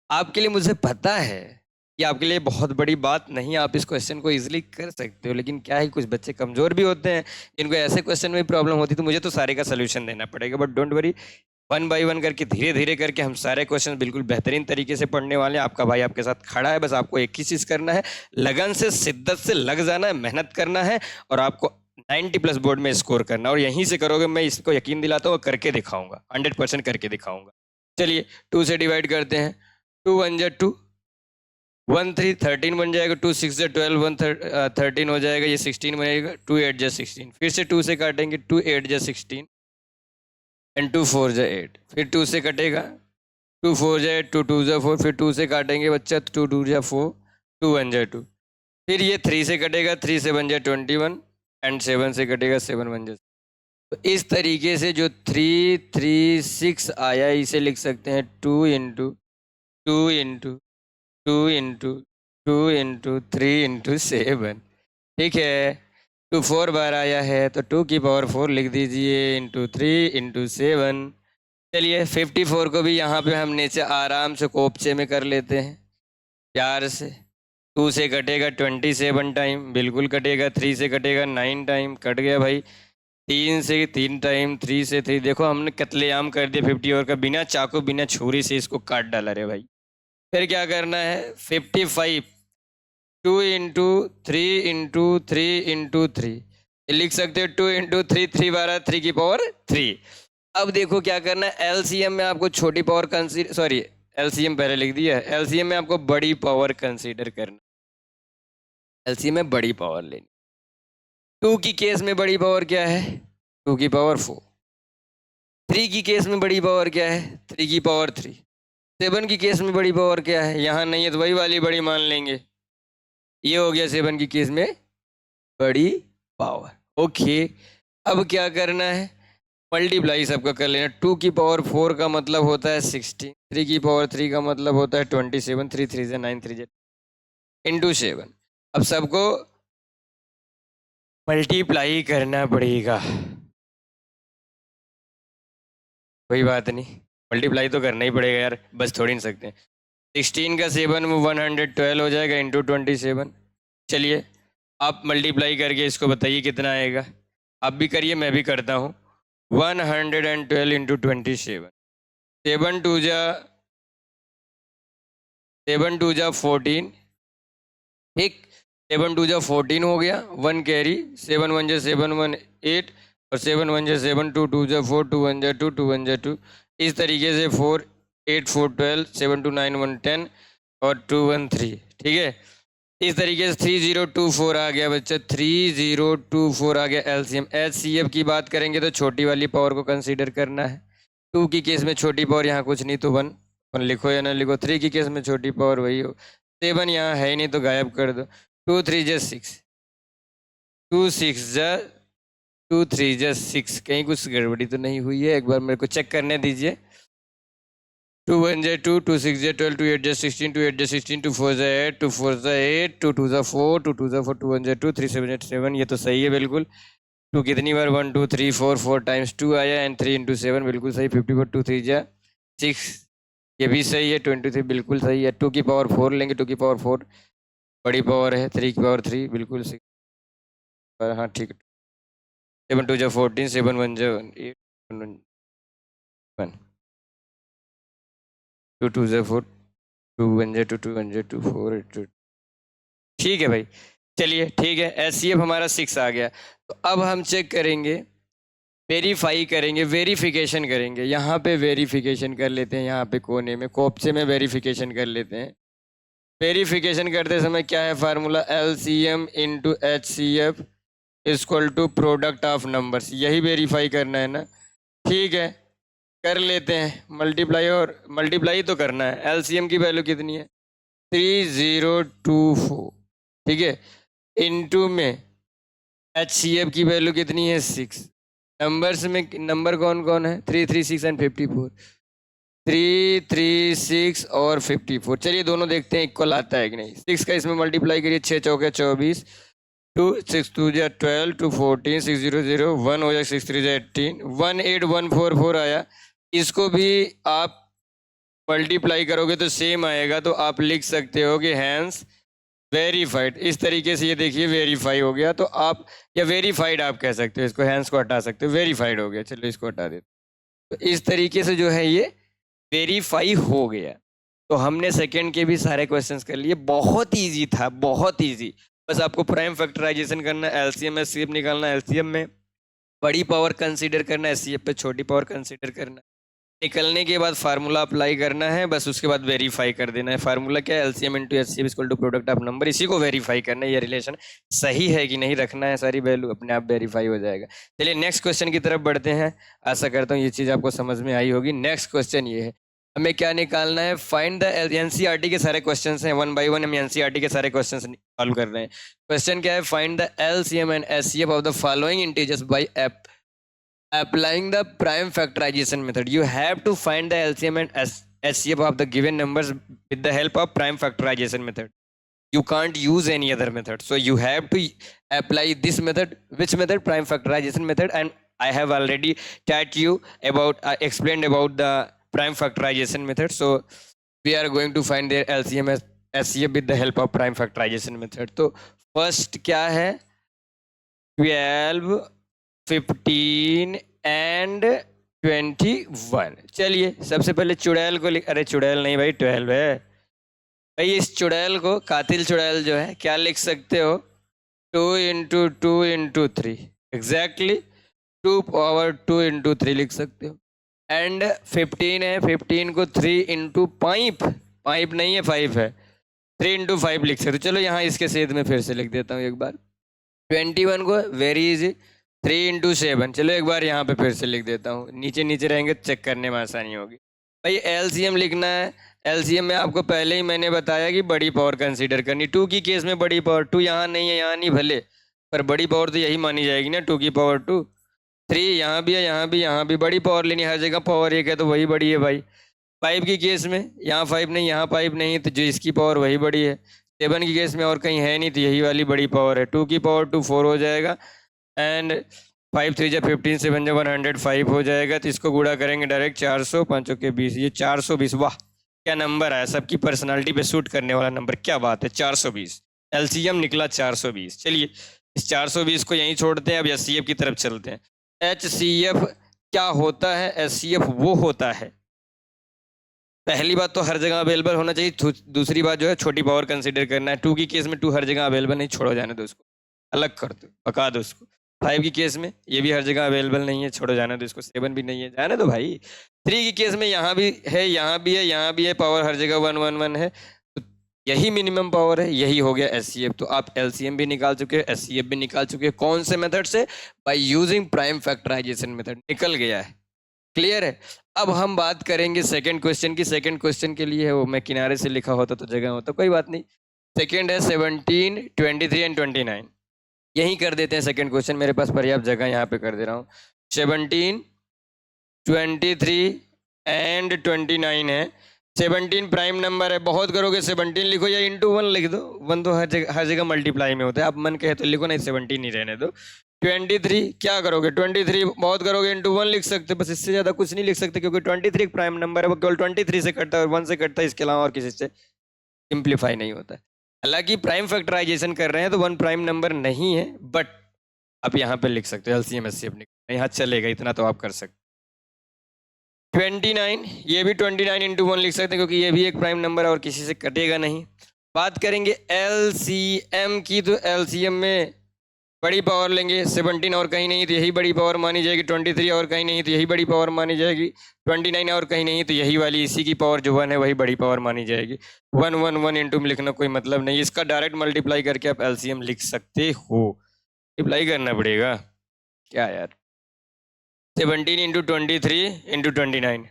आपके लिए मुझे पता है कि आपके लिए बहुत बड़ी बात नहीं, आप इस क्वेश्चन को इजीली कर सकते हो, लेकिन क्या है कुछ बच्चे कमज़ोर भी होते हैं, जिनको ऐसे क्वेश्चन में प्रॉब्लम होती है, तो मुझे तो सारे का सोल्यूशन देना पड़ेगा। बट डोंट वरी, 1 बाय 1 करके धीरे धीरे करके हम सारे क्वेश्चन बिल्कुल बेहतरीन तरीके से पढ़ने वाले हैं। आपका भाई आपके साथ खड़ा है, बस आपको एक ही चीज़ करना है, लगन से शिद्दत से लग जाना है, मेहनत करना है, और आपको 90+ बोर्ड में स्कोर करना। और यहीं से करोगे, मैं इसको यकीन दिलाता हूँ, करके दिखाऊंगा, 100% करके दिखाऊंगा। चलिए 2 से डिवाइड करते हैं। 2 1 जा 2, 1 3 13 बन जाएगा, 2 6 जा 12, 1 13 हो जाएगा, ये 16 बनेगा, 2 8 जा 16। फिर से 2 से काटेंगे, 2 8 जा 16 एंड 2 4 जा 8। फिर 2 से कटेगा, 2 4 जा 8, 2 2 जा 4, फिर 2 से काटेंगे बच्चा, 2 2 जा 4, 2 1 जा 2, फिर ये 3 से कटेगा, 3 से 1 जा 21 एंड 7 से कटेगा, 7 1 जा। तो इस तरीके से जो 3 3 6 आया इसे लिख सकते हैं 2 into 2 into 2 into 2 into 3 into 7, ठीक है। 2 4 बार आया है तो 2 की पावर 4 लिख दीजिए इंटू 3 इंटू 7। चलिए 54 को भी यहाँ पे हम नीचे आराम से कोपचे में कर लेते हैं प्यार से। 2 से कटेगा 27 टाइम, बिल्कुल कटेगा। 3 से कटेगा 9 टाइम, कट गया भाई। 3 से 3 टाइम, 3 से 3, देखो हमने कत्लेआम कर दिया 54 का, बिना चाकू बिना छुरी से इसको काट डाला रे भाई। फिर क्या करना है, 55 2 इंटू 3 इंटू 3 इंटू 3, लिख सकते हो 2 इंटू 3, 3 बारह 3 की पावर 3। अब देखो क्या करना है, एलसीएम में आपको छोटी पावर कंसीडर, सॉरी एलसीएम पहले लिख दिया, एलसीएम में आपको बड़ी पावर कंसीडर करना। एलसीएम में बड़ी पावर लेनी। 2 की केस में बड़ी पावर क्या है, 2 की पावर 4। 3 की केस में बड़ी पावर क्या है, 3 की पावर 3। 7 की केस में बड़ी पावर क्या है, यहाँ नहीं है तो वही वाली बड़ी मान लेंगे। ये हो गया 7 की केस में बड़ी पावर। ओके, अब क्या करना है, मल्टीप्लाई सबका कर लेना। 2 की पावर 4 का मतलब होता है 16, 3 की पावर 3 का मतलब होता है 27, 3 3 से 9, 3 इंटू 7। अब सबको मल्टीप्लाई करना पड़ेगा, कोई बात नहीं, मल्टीप्लाई तो करना ही पड़ेगा यार, बस थोड़ी नहीं सकते। 16 का 7 वो 112 हो जाएगा इंटू 27। चलिए आप मल्टीप्लाई करके इसको बताइए कितना आएगा। आप भी करिए, मैं भी करता हूँ। 112 इंटू 27, 7 2 जा 14, ठीक। 7 2 जा 14 हो गया, 1 कैरी, 7 1 जा 7 1 8, और 7 1 जा 7, 2 2 जा 4, 2 1 जा 2, 2 1 जा 2। इस तरीके से 4 8 4 12, 7 2 9 1 10 और 2 1 3, ठीक है। इस तरीके से 3024 आ गया बच्चा, 3024 आ गया एलसीएम। एचसीएफ की बात करेंगे तो छोटी वाली पावर को कंसीडर करना है। 2 की केस में छोटी पावर यहाँ कुछ नहीं तो 1 1 लिखो या ना लिखो। 3 की केस में छोटी पावर वही हो। 7 यहाँ है ही नहीं तो गायब कर दो। 2 3 जा 6, 2 6 जा 2 3 जा 6, कहीं कुछ गड़बड़ी तो नहीं हुई है, एक बार मेरे को चेक करने दीजिए। 2 1 जा 2, 2 6 जा 12, 2 8 जा 16, 2 8 जा 16, 2 4 जा 8, 2 4 जा 8, 2 2 जा 4, 2 2 जा 4, 2 1 जा 2, 3 7 जा 7, ये तो सही है बिल्कुल। 2 कितनी बार, 1 2 3 4, 4 टाइम्स 2 आया एंड 3 इंटू 7, बिल्कुल सही। 54 2 3 जा 6, ये भी सही है। 23 बिल्कुल सही है। 2 की पावर 4 लेंगे, 2 की पावर 4 बड़ी पावर है। 3 की पावर 3 बिल्कुल सही, हाँ ठीक है। 7 2 जा 14, 7 1 जा 8, 1 2 2 जा 4, 2 1 जा 2, 2 1 जा 2, 4 8 2, ठीक है भाई। चलिए ठीक है, एचसीएफ हमारा 6 आ गया। तो अब हम चेक करेंगे, वेरीफाई करेंगे, वेरिफिकेशन करेंगे। यहाँ पे वेरिफिकेशन कर लेते हैं, यहाँ पे कोने में कोपचे में वेरिफिकेशन कर लेते हैं। वेरिफिकेशन करते समय क्या है formula, LCM into HCF equal to product of numbers, यही वेरीफाई करना है ना। ठीक है, कर लेते हैं मल्टीप्लाई, और मल्टीप्लाई तो करना है। एलसीएम की वैल्यू कितनी है, 3024, ठीक है। इनटू में एचसीएफ की वैल्यू कितनी है, 6। नंबर्स में नंबर कौन कौन है, 3 3 6 एंड 54, 3 3 6 और 54। चलिए दोनों देखते हैं इक्वल आता है कि नहीं। 6 का इसमें मल्टीप्लाई करिए, 6 चौके 24, 2 6 2 जा 12, 2 14, 6 0 0, 1 हो जाए, 6 3 जा 18, 1 8 1 4 4 आया। इसको भी आप मल्टीप्लाई करोगे तो सेम आएगा, तो आप लिख सकते हो कि हैंस वेरीफाइड। इस तरीके से ये देखिए वेरीफाई हो गया, तो आप, या वेरीफाइड आप कह सकते हो इसको, हैंस को हटा सकते हो, वेरीफाइड हो गया। चलो इसको हटा देते, तो इस तरीके से जो है ये वेरीफाई हो गया। तो हमने सेकंड के भी सारे क्वेश्चंस कर लिए, बहुत इजी था, बहुत इजी। बस आपको प्राइम फैक्टराइजेशन करना, एलसीएम एचसीएफ निकालना, एलसीएम में बड़ी पावर कंसीडर करना, एचसीएफ पे छोटी पावर कंसीडर करना, निकलने के बाद फार्मूला अप्लाई करना है, बस उसके बाद वेरीफाई कर देना है। फार्मूला क्या है, LCM into HCF equal to product of number, इसी को वेरीफाई करना है। ये रिलेशन सही है कि नहीं रखना है, सारी वैल्यू अपने आप वेरीफाई हो जाएगा। चलिए नेक्स्ट क्वेश्चन की तरफ बढ़ते हैं। आशा करता हूँ ये चीज़ आपको समझ में आई होगी। नेक्स्ट क्वेश्चन ये है, हमें क्या निकालना है, फाइंड द एनसीईआरटी के सारे क्वेश्चंस हैं, 1 बाय 1 हम एनसीईआरटी के सारे क्वेश्चंस सॉल्व कर रहे हैं। क्वेश्चन क्या है, find the LCM and HCF of the following integers by applying the prime factorization method. You have to find the LCM and HCF of the given numbers with the help of prime factorization method. You can't use any other method, so you have to apply this method. Which method? Prime factorization method. And I have already taught you about explained about the prime factorization method. So we are going to find their LCM and HCF with the help of prime factorization method. तो first क्या है, 12 15 and 21। चलिए सबसे पहले चुड़ैल को अरे चुड़ैल नहीं भाई, 12 है भाई। इस चुड़ैल को, कातिल चुड़ैल जो है, क्या लिख सकते हो, 2 into 2 into 3, exactly 2 power 2 into 3 लिख सकते हो। एंड 15 है, 15 को 3 इंटू पाइप, पाइप नहीं है 5 है, 3 इंटू 5 लिख सकते हो। चलो यहाँ इसके छेद में फिर से लिख देता हूँ एक बार। 21 को वेरी इजी 3 इंटू 7, चलो एक बार यहाँ पे फिर से लिख देता हूँ, नीचे नीचे रहेंगे चेक करने में आसानी होगी। भाई एलसीएम लिखना है, एलसीएम में आपको पहले ही मैंने बताया कि बड़ी पावर कंसीडर करनी। 2 की केस में बड़ी पावर 2 यहाँ नहीं है, यहाँ नहीं भले, पर बड़ी पावर तो यही मानी जाएगी ना, 2 की पावर 2। 3 यहाँ भी है, यहाँ भी, यहाँ भी बड़ी पावर लेनी, हर जगह पावर 1 है तो वही बड़ी है भाई। 5 की केस में यहाँ 5 नहीं, यहाँ 5 नहीं, तो जो इसकी पावर वही बड़ी है। 7 की केस में और कहीं है नहीं, तो यही वाली बड़ी पावर है। 2 की पावर 2 4 हो जाएगा, एंड 5 3 जा 15, 7 जा 105 हो जाएगा। तो इसको गुणा करेंगे डायरेक्ट, 400 5 के 20, ये 420। वाह क्या नंबर आया, सबकी पर्सनालिटी पे सूट करने वाला नंबर, क्या बात है, 420 एलसीएम निकला 420। चलिए इस 420 को यहीं छोड़ते हैं, अब एचसीएफ की तरफ चलते हैं। एचसीएफ क्या होता है, एचसीएफ वो होता है, पहली बात तो हर जगह अवेलेबल होना चाहिए, दूसरी बात जो है छोटी पावर कंसीडर करना है। 2 की केस में 2 हर जगह अवेलेबल नहीं, छोड़ो जाने दो उसको, अलग कर दो, पका दो उसको। 5 की केस में ये भी हर जगह अवेलेबल नहीं है, छोड़ो जाने दो इसको। 7 भी नहीं है, जाने दो भाई। 3 की केस में यहाँ भी है, यहाँ भी है, यहाँ भी है, पावर हर जगह 1 1 1 है, तो यही मिनिमम पावर है, यही हो गया एचसीएफ। तो आप एलसीएम भी निकाल चुके, एचसीएफ भी निकाल चुके, कौन से मेथड से, by using prime factorization method, निकल गया है, क्लियर है। अब हम बात करेंगे सेकंड क्वेश्चन की। सेकंड क्वेश्चन के लिए है वो, मैं किनारे से लिखा होता तो जगह होता, कोई बात नहीं। सेकंड है 17 23 एंड 29, यही कर देते हैं सेकंड क्वेश्चन, मेरे पास पर्याप्त जगह यहाँ पे कर दे रहा हूँ। 17 23 एंड 29 है। 17 प्राइम नंबर है, बहुत करोगे 17 लिखो या इंटू 1 लिख दो, 1 तो हर जगह मल्टीप्लाई में होता है, आप मन कहे तो लिखो, नहीं 17 ही रहने दो। 23 क्या करोगे, 23 बहुत करोगे इंटू 1 लिख सकते, बस इससे ज़्यादा कुछ नहीं लिख सकते, क्योंकि 23 प्राइम नंबर है, वो केवल 23 से कटता है और 1 से कटता है, इसके अलावा और किसी से सिंप्लीफाई नहीं होता है। हालांकि प्राइम फैक्टराइजेशन कर रहे हैं तो 1 प्राइम नंबर नहीं है, बट आप यहाँ पे लिख सकते हो एलसीएम एचसीएफ, यहाँ चलेगा, इतना तो आप कर सकते। 29 ये भी 29 इंटू 1 लिख सकते हैं, क्योंकि ये भी एक प्राइम नंबर है और किसी से कटेगा नहीं। बात करेंगे एलसीएम की, तो एलसीएम में बड़ी पावर लेंगे, 17 और कहीं नहीं तो यही बड़ी पावर मानी जाएगी, 23 और कहीं नहीं तो यही बड़ी पावर मानी जाएगी, 29 और कहीं नहीं तो यही वाली इसी की पावर जो 1 है वही बड़ी पावर मानी जाएगी। 1 1 1 इंटू में लिखना कोई मतलब नहीं, इसका डायरेक्ट मल्टीप्लाई करके आप एलसीएम लिख सकते हो, मल्टीप्लाई करना पड़ेगा क्या यार। 17 इंटू 23 इंटू 29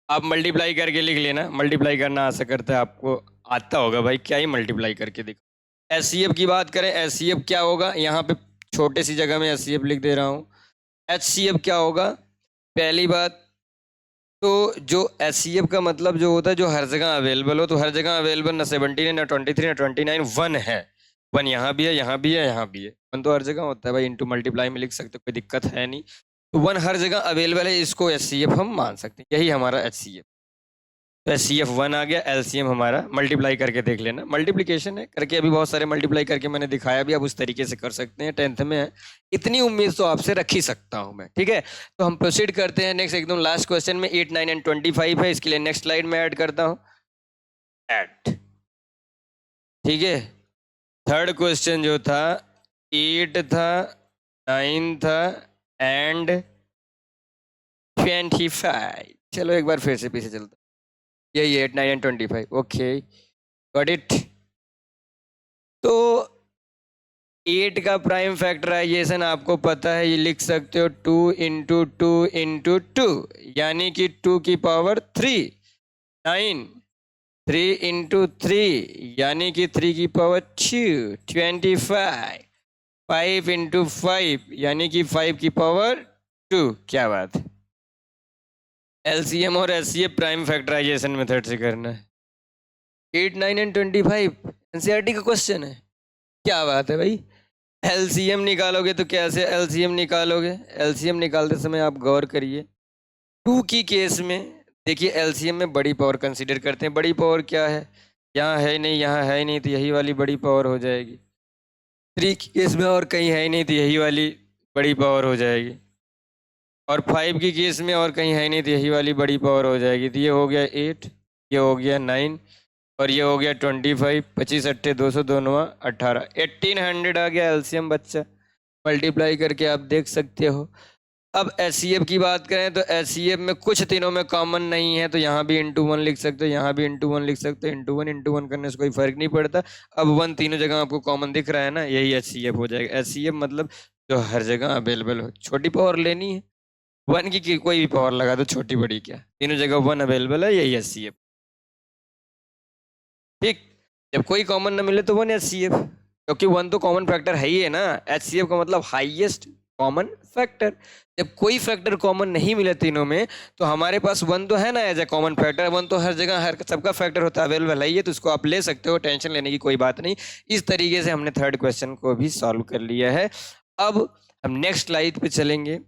आप मल्टीप्लाई करके लिख लेना, मल्टीप्लाई करना आशा करता है आपको आता होगा भाई, क्या ही मल्टीप्लाई करके देखो। एचसीएफ की बात करें, एचसीएफ क्या होगा, यहाँ पे छोटे सी जगह में एचसीएफ लिख दे रहा हूँ। एचसीएफ क्या होगा, पहली बात तो जो एचसीएफ का मतलब जो होता है, जो हर जगह अवेलेबल हो, तो हर जगह अवेलेबल ना 17 है, ना 23, ना 29, 1 है। 1 यहाँ भी है, यहाँ भी है, यहाँ भी है, 1 तो हर जगह होता है भाई, इंटू मल्टीप्लाई में लिख सकते, कोई दिक्कत है नहीं। तो 1 हर जगह अवेलेबल है, इसको एचसीएफ हम मान सकते हैं, यही हमारा एचसीएफ। तो एचसीएफ 1 आ गया, एलसीएम हमारा, मल्टीप्लाई करके देख लेना, मल्टीप्लिकेशन है करके, अभी बहुत सारे मल्टीप्लाई करके मैंने दिखाया भी, आप उस तरीके से कर सकते हैं, 10th में है, इतनी उम्मीद तो आपसे रख ही सकता हूं मैं, ठीक है। तो हम प्रोसीड करते हैं नेक्स्ट, एकदम लास्ट क्वेश्चन में 8 9 एंड 25 है, इसके लिए नेक्स्ट स्लाइड में ऐड करता हूं ऐड, ठीक है। थर्ड क्वेश्चन जो था 8 था, 9 था एंड 25, चलो एक बार फिर से पीछे चलता, यही 8 9 एंड 25, ओके गॉट इट। तो 8 का प्राइम फैक्टराइजेशन आपको पता है, ये लिख सकते हो 2 इंटू 2 इंटू 2, यानी कि 2 की पावर 3, 9, 3 इंटू 3 यानी कि 3 की पावर 2, 25। 5 इंटू 5 यानी कि 5 की पावर 2। क्या बात है। एलसीएम और एचसीएफ प्राइम फैक्टराइजेशन मेथड से करना है। 8, 9 एंड 25 एनसीईआरटी का क्वेश्चन है। क्या बात है भाई। एलसीएम निकालोगे तो कैसे एलसीएम निकालोगे? एलसीएम निकालते समय आप गौर करिए। 2 की केस में देखिए एलसीएम में बड़ी पावर कंसीडर करते हैं। बड़ी पावर क्या है? यहाँ है नहीं, यहाँ है नहीं, तो यही वाली बड़ी पावर हो जाएगी। 3 की केस में और कहीं है नहीं, तो यही वाली बड़ी पावर हो जाएगी। और 5 की केस में और कहीं है नहीं, तो यही वाली बड़ी पावर हो जाएगी। तो ये हो गया 8, ये हो गया 9 और ये हो गया 25। 25 अट्ठे 200, दोनों 18, 1800 आ गया एलसीएम बच्चा। मल्टीप्लाई करके आप देख सकते हो। अब एचसीएफ की बात करें तो एचसीएफ में कुछ तीनों में कॉमन नहीं है, तो यहाँ भी इंटू 1 लिख सकते हो, यहाँ भी इंटू 1 लिख सकते हो। इंटू वन करने से कोई फर्क नहीं पड़ता। अब 1 तीनों जगह आपको कॉमन दिख रहा है ना, यही एचसीएफ हो जाएगा। एचसीएफ मतलब जो हर जगह अवेलेबल हो। छोटी पावर लेनी है, 1 की कोई भी पावर लगा दो, छोटी बड़ी क्या, तीनों जगह 1 अवेलेबल है, यही एचसीएफ। ठीक। जब कोई कॉमन ना मिले तो 1 एचसीएफ, क्योंकि 1 तो कॉमन फैक्टर है ही है ना। एचसीएफ का मतलब हाईएस्ट कॉमन फैक्टर। जब कोई फैक्टर कॉमन नहीं मिले तीनों में, तो हमारे पास 1 तो है ना एज ए कॉमन फैक्टर। 1 तो हर जगह हर सबका फैक्टर होता है, अवेलेबल है, ये तो उसको आप ले सकते हो, टेंशन लेने की कोई बात नहीं। इस तरीके से हमने थर्ड क्वेश्चन को भी सॉल्व कर लिया है। अब हम नेक्स्ट स्लाइड पे चलेंगे,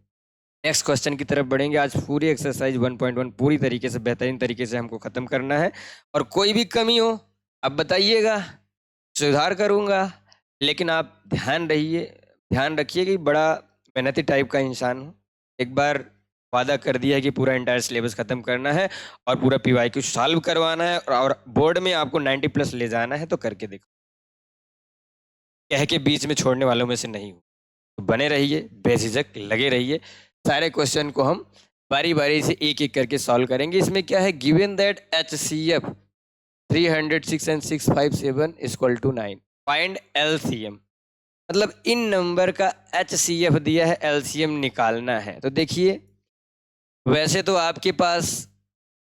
नेक्स्ट क्वेश्चन की तरफ बढ़ेंगे। आज पूरी एक्सरसाइज 1.1 पूरी तरीके से बेहतरीन तरीके से हमको खत्म करना है। और कोई भी कमी हो अब बताइएगा, सुधार करूँगा। लेकिन आप ध्यान रखिए कि बड़ा मेहनती टाइप का इंसान हूँ। एक बार वादा कर दिया है कि पूरा इंटायर सिलेबस खत्म करना है और पूरा पीवाईक्यू सॉल्व करवाना है और बोर्ड में आपको 90+ ले जाना है। तो करके देखो, कह के बीच में छोड़ने वालों में से नहीं हूँ। तो बने रहिए, बेझिझक लगे रहिए। सारे क्वेश्चन को हम बारी बारी से एक एक करके सॉल्व करेंगे। इसमें क्या है, given that HCF 306 and 657 equal to 9, find LCM। मतलब इन नंबर का HCF दिया है, LCM निकालना है। तो देखिए, वैसे तो आपके पास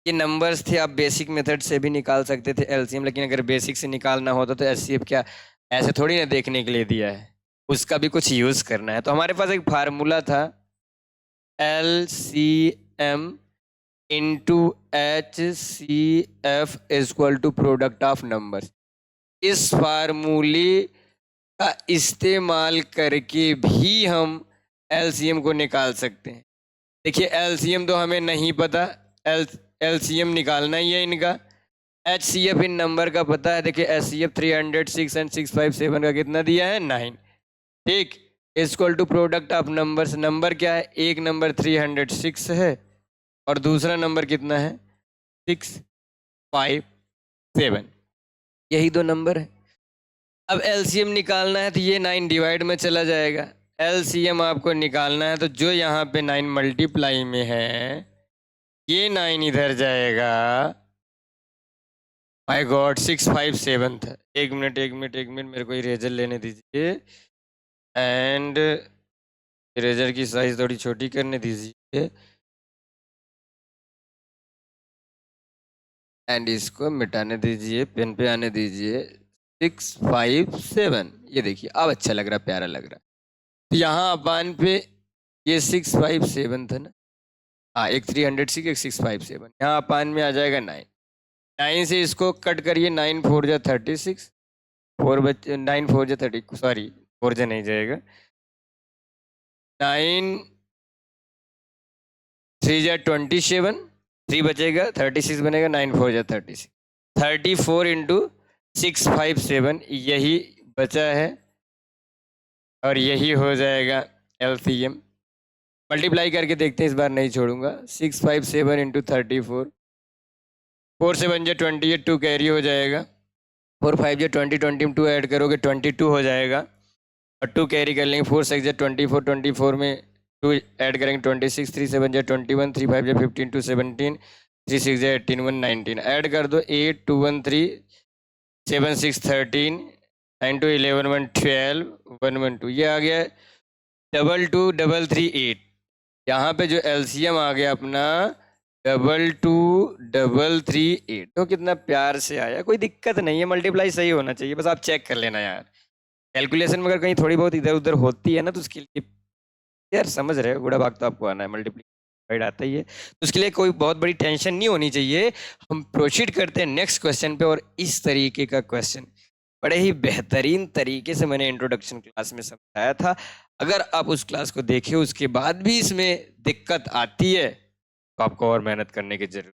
ये नंबर्स थे, आप बेसिक मेथड से भी निकाल सकते थे LCM, लेकिन अगर बेसिक से निकालना होता तो HCF क्या ऐसे थोड़ी ना देखने के लिए दिया है, उसका भी कुछ यूज़ करना है। तो हमारे पास एक फार्मूला था, LCM into HCF equal to product of numbers. इस फार्मूले का इस्तेमाल करके भी हम LCM को निकाल सकते हैं। देखिए LCM तो हमें नहीं पता, LCM निकालना ही है इनका। HCF इन नंबर का पता है। देखिए HCF 306 and 657 का कितना दिया है, 9। ठीक, equal to product of numbers. Number क्या है, एक नंबर 306 है और दूसरा नंबर कितना है, 657। यही दो नंबर है। अब एलसीएम निकालना है तो ये 9 डिवाइड में चला जाएगा। एलसीएम आपको निकालना है तो जो यहाँ पे 9 मल्टीप्लाई में है, ये 9 इधर जाएगा। माय गॉड, 657 था। एक मिनट मेरे को इरेजर लेने दीजिए एंड इरेजर की साइज थोड़ी छोटी करने दीजिए एंड इसको मिटाने दीजिए, पेन पे आने दीजिए। 657, ये देखिए अब अच्छा लग रहा है, प्यारा लग रहा है। तो यहाँ अपान पे ये 657 था ना, हाँ, एक 306 एक 657, यहाँ अपान में आ जाएगा 9। 9 से इसको कट करिए, 9 4 जा 36, 9 4 जा 30, सॉरी 4 जा नहीं जाएगा, 9 3 जा 27, 3 बचेगा, 36 बनेगा, 9 4 जा 36, 34 इंटू 657 यही बचा है और यही हो जाएगा LCM। मल्टीप्लाई करके देखते हैं, इस बार नहीं छोड़ूंगा। 657 इंटू 34, 4 से 1 जा 28, 2 कैरी हो जाएगा। 4 5 जा 20, 20 में 2 ऐड करोगे 22 हो जाएगा और 2 कैरी कर लेंगे। 4 6 जा 24, 24 में 2 ऐड करेंगे 26, 3 7 जा 21, 3 5 जा 15, 2 17, 3 6 जा 18, 1 19 ऐड कर दो। 8 2 1 3, 7 6 13, 9 2 11, 1 12, 1 1 2, ये आ गया 2 2 3 3 8। यहाँ पे जो LCM आ गया अपना 2 2 2338 तो कितना प्यार से आया, कोई दिक्कत नहीं है, मल्टीप्लाई सही होना चाहिए, बस आप चेक कर लेना यार। कैलकुलेशन में अगर कहीं थोड़ी बहुत इधर उधर होती है ना तो उसके लिए यार समझ रहे हो, गुड़ा भाग तो आपको आना है, मल्टीप्लाई आता ही है, तो उसके लिए कोई बहुत बड़ी टेंशन नहीं होनी चाहिए। हम प्रोसीड करते हैं नेक्स्ट क्वेश्चन पे, और इस तरीके का क्वेश्चन बड़े ही बेहतरीन तरीके से मैंने इंट्रोडक्शन क्लास में समझाया था। अगर आप उस क्लास को देखे उसके बाद भी इसमें दिक्कत आती है तो आपको और मेहनत करने की जरूरत,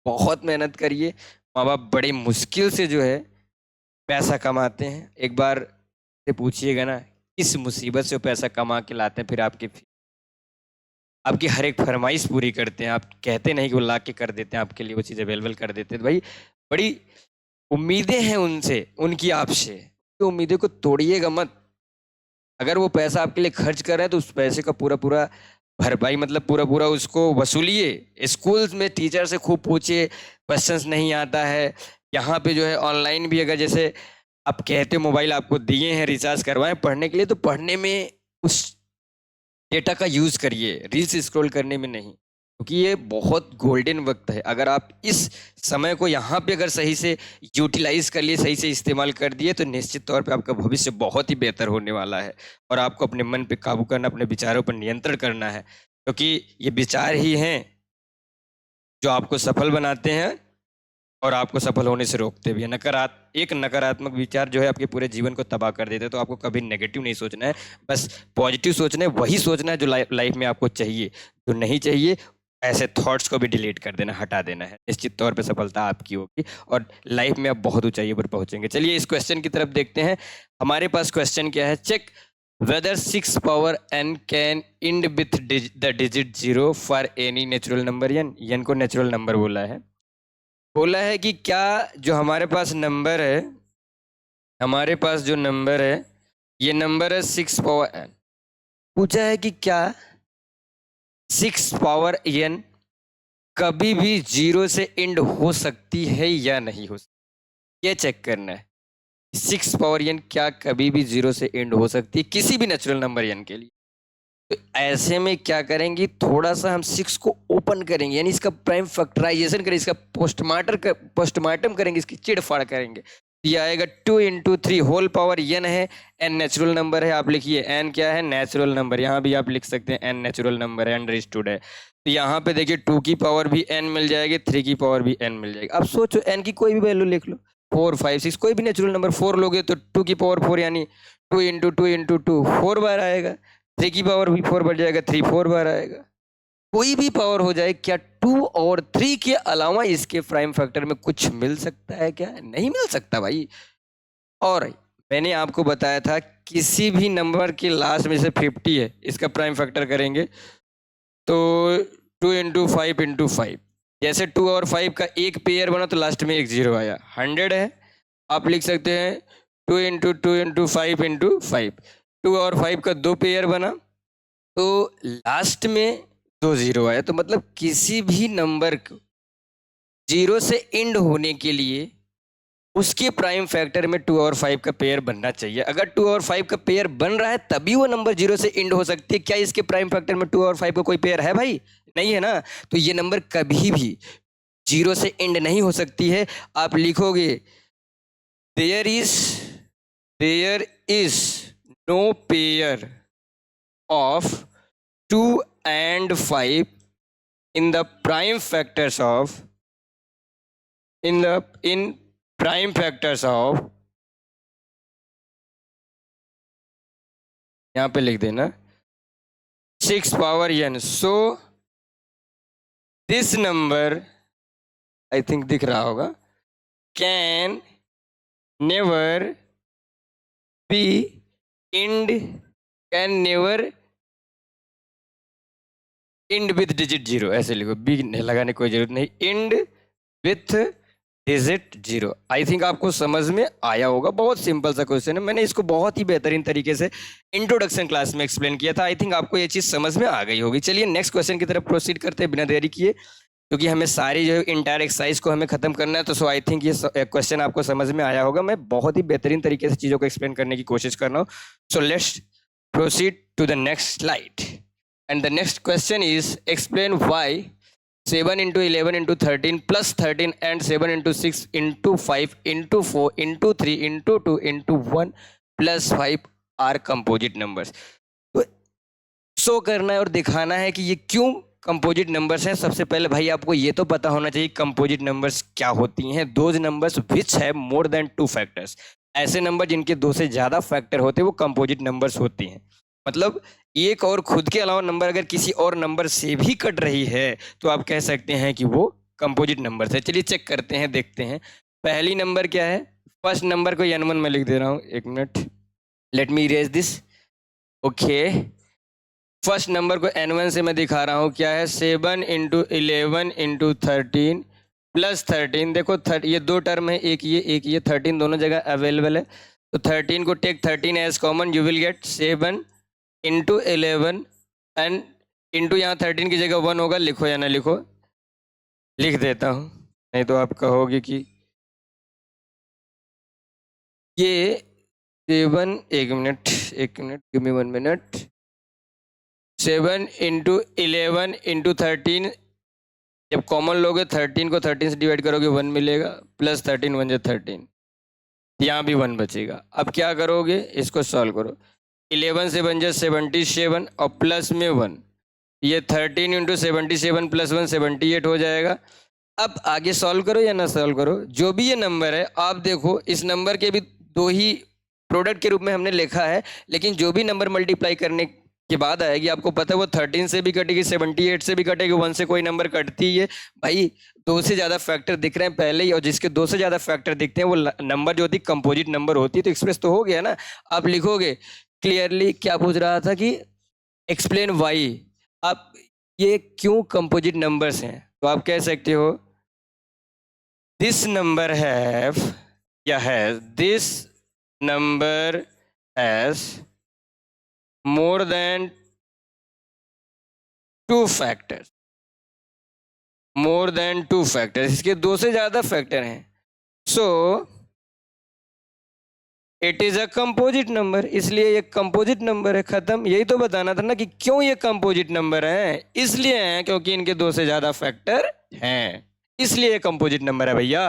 बहुत मेहनत करिए। माँ बाप बड़ी मुश्किल से जो है पैसा कमाते हैं, एक बार से पूछिएगा ना किस मुसीबत से वो पैसा कमा के लाते हैं, फिर आपकी हर एक फरमाइश पूरी करते हैं। आप कहते नहीं कि वो ला के कर देते हैं आपके लिए, वो चीज़ अवेलेबल कर देते हैं। भाई बड़ी उम्मीदें हैं उनसे, उनकी आपसे, तो उम्मीदें को तोड़िएगा मत। अगर वो पैसा आपके लिए खर्च कर रहा है तो उस पैसे का पूरा पूरा भरपाई, मतलब पूरा पूरा उसको वसूलिए। स्कूल में टीचर से खूब पूछिए, क्वेश्चंस नहीं आता है। यहाँ पे जो है ऑनलाइन भी, अगर जैसे आप कहते हो मोबाइल आपको दिए हैं रिचार्ज करवाएं पढ़ने के लिए, तो पढ़ने में उस डेटा का यूज़ करिए, रील्स स्क्रॉल करने में नहीं, क्योंकि ये बहुत गोल्डन वक्त है। अगर आप इस समय को यहाँ पे अगर सही से यूटिलाइज कर लिए, सही से इस्तेमाल कर दिए, तो निश्चित तौर पे आपका भविष्य बहुत ही बेहतर होने वाला है। और आपको अपने मन पे काबू करना, अपने विचारों पर नियंत्रण करना है, क्योंकि ये विचार ही हैं जो आपको सफल बनाते हैं और आपको सफल होने से रोकते भी है। एक नकारात्मक विचार जो है आपके पूरे जीवन को तबाह कर देते हैं। तो आपको कभी नेगेटिव नहीं सोचना है, बस पॉजिटिव सोचना है। वही सोचना है जो लाइफ में आपको चाहिए, जो नहीं चाहिए ऐसे थॉट्स को भी डिलीट कर देना, हटा देना है। निश्चित तौर पे सफलता आपकी होगी और लाइफ में आप बहुत ऊंचाई पर पहुंचेंगे। चलिए इस क्वेश्चन की तरफ देखते हैं। हमारे पास क्वेश्चन क्या है, check whether 6 power n can end with the digit 0 for any natural number n। n को नेचुरल नंबर बोला है कि क्या जो हमारे पास नंबर है, हमारे पास जो नंबर है ये नंबर है 6 पावर n। पूछा है कि क्या 6 पावर n कभी भी 0 से एंड हो सकती है या नहीं हो सकती, ये चेक करना है। 6 पावर n क्या कभी भी 0 से एंड हो सकती है किसी भी नेचुरल नंबर n के लिए। तो ऐसे में क्या करेंगे, थोड़ा सा हम 6 को ओपन करेंगे, यानी इसका प्राइम फैक्टराइजेशन करेंगे, इसका पोस्टमार्टम करेंगे, इसकी चिड़फाड़ करेंगे। ये आएगा 2 × 3 होल पावर n है, n नेचुरल नंबर है। आप लिखिए n क्या है, नेचुरल नंबर। यहाँ भी आप लिख सकते हैं n नेचुरल नंबर है, अंडरस्टूड है। तो यहाँ पे देखिए 2 की पावर भी n मिल जाएगी, 3 की पावर भी n मिल जाएगी। अब सोचो n की कोई भी वैल्यू लिख लो, 4 5 6, कोई भी नेचुरल नंबर 4 लोगे तो 2 की पावर 4 यानी 2 × 2 × 2 4 बार आएगा। 3 की पावर भी 4 बढ़ जाएगा, 3 4 बार आएगा। कोई भी पावर हो जाए, क्या 2 और 3 के अलावा इसके प्राइम फैक्टर में कुछ मिल सकता है क्या? नहीं मिल सकता भाई। और मैंने आपको बताया था किसी भी नंबर के लास्ट में से 50 है, इसका प्राइम फैक्टर करेंगे तो 2 × 5 × 5, जैसे 2 और 5 का एक पेयर बना तो लास्ट में एक 0 आया, 100 है। आप लिख सकते हैं 2 × 2 × 5 × 5, 2 और 5 का 2 पेयर बना तो लास्ट में 2 0 आया। तो मतलब किसी भी नंबर को 0 से एंड होने के लिए उसके प्राइम फैक्टर में 2 और 5 का पेयर बनना चाहिए। अगर 2 और 5 का पेयर बन रहा है तभी वो नंबर 0 से एंड हो सकती है। क्या इसके प्राइम फैक्टर में 2 और 5 का कोई पेयर है भाई? नहीं है ना। तो ये नंबर कभी भी 0 से एंड नहीं हो सकती है। आप लिखोगे there is no pair of 2 and 5 in the prime factors of prime factors of, यहाँ पे लिख देना 6 power n। so this number, I think दिख रहा होगा, can never be can never end with digit 0। ऐसे लिखो, बी लगाने कोई जरूरत नहीं, end with digit 0। I think आपको समझ में आया होगा। बहुत सिंपल सा क्वेश्चन है, मैंने इसको बहुत ही बेहतरीन तरीके से इंट्रोडक्शन क्लास में एक्सप्लेन किया था। आई थिंक आपको ये चीज़ समझ में आ गई होगी। चलिए नेक्स्ट क्वेश्चन की तरफ प्रोसीड करते हैं बिना देरी किए, क्योंकि हमें सारी जो इंटायर एक्सरसाइज को हमें खत्म करना है। तो सो आई थिंक ये क्वेश्चन आपको समझ में आया होगा। मैं बहुत ही बेहतरीन तरीके से चीज़ों को एक्सप्लेन करने की कोशिश कर रहा हूँ। So let's proceed to the next slide. And the next question is, explain why 7 into 11 into 13 plus 13 and 7 into 6 into 5 into 4 into 3 into 2 into 1 plus 5 are composite numbers. तो शो करना है और दिखाना है कि ये क्यों कंपोजिट नंबर्स हैं. सबसे पहले भाई आपको ये तो पता होना चाहिए कंपोजिट नंबर्स क्या होती हैं. दोज नंबर्स विच है मोर देन 2 फैक्टर्स. ऐसे नंबर जिनके 2 से ज़्यादा फैक्टर होते हैं वो कंपोजिट नंबर्स होती हैं. मतलब एक और खुद के अलावा नंबर अगर किसी और नंबर से भी कट रही है तो आप कह सकते हैं कि वो कंपोजिट नंबर है. चलिए चेक करते हैं, देखते हैं. पहली नंबर क्या है. फर्स्ट नंबर को n1 में लिख दे रहा हूँ. एक minute, let me erase this. Okay, first number को n1 से मैं दिखा रहा हूँ. क्या है, 7 इंटू 11 इंटू 13 प्लस 13. देखो ये दो टर्म है, एक ये 13 दोनों जगह अवेलेबल है. तो 13 को take 13 as common, you will get 7 into 11 and into यहाँ 13 की जगह 1 होगा. लिखो या ना लिखो, लिख देता हूँ, नहीं तो आप कहोगे कि ये 7, एक minute give me 1 minute. 7 into 11 into 13, जब कॉमन लोगे 13 को 13 से डिवाइड करोगे 1 मिलेगा, प्लस 13 1 13, यहाँ भी 1 बचेगा. अब क्या करोगे, इसको सॉल्व करो. 11 से बन जाए 77 और प्लस में 1, ये 13 इंटू 77 प्लस 1 78 हो जाएगा. अब आगे सॉल्व करो या ना सॉल्व करो, जो भी ये नंबर है आप देखो, इस नंबर के भी दो ही प्रोडक्ट के रूप में हमने लिखा है, लेकिन जो भी नंबर मल्टीप्लाई करने के बाद आएगी आपको पता है वो 13 से भी कटेगी, 78 से भी कटेगी, 1 से कोई नंबर कटती है. भाई 2 से ज़्यादा फैक्टर दिख रहे हैं पहले ही, और जिसके 2 से ज़्यादा फैक्टर दिखते हैं वो नंबर जो होती है कंपोजिट नंबर होती है. तो एक्सप्रेस तो हो गया ना. आप लिखोगे क्लियरली, क्या पूछ रहा था कि एक्सप्लेन वाई, आप ये क्यों कंपोजिट नंबर्स हैं. तो आप कह सकते हो दिस नंबर हैव या has, this number has more than 2 factors, more than 2 factors, इसके 2 से ज़्यादा फैक्टर हैं. So it is a composite number, इसलिए ये कंपोजिट नंबर है. खत्म. यही तो बताना था ना कि क्यों ये कंपोजिट नंबर है. इसलिए हैं क्योंकि इनके 2 से ज़्यादा फैक्टर हैं, इसलिए ये कंपोजिट नंबर है. भैया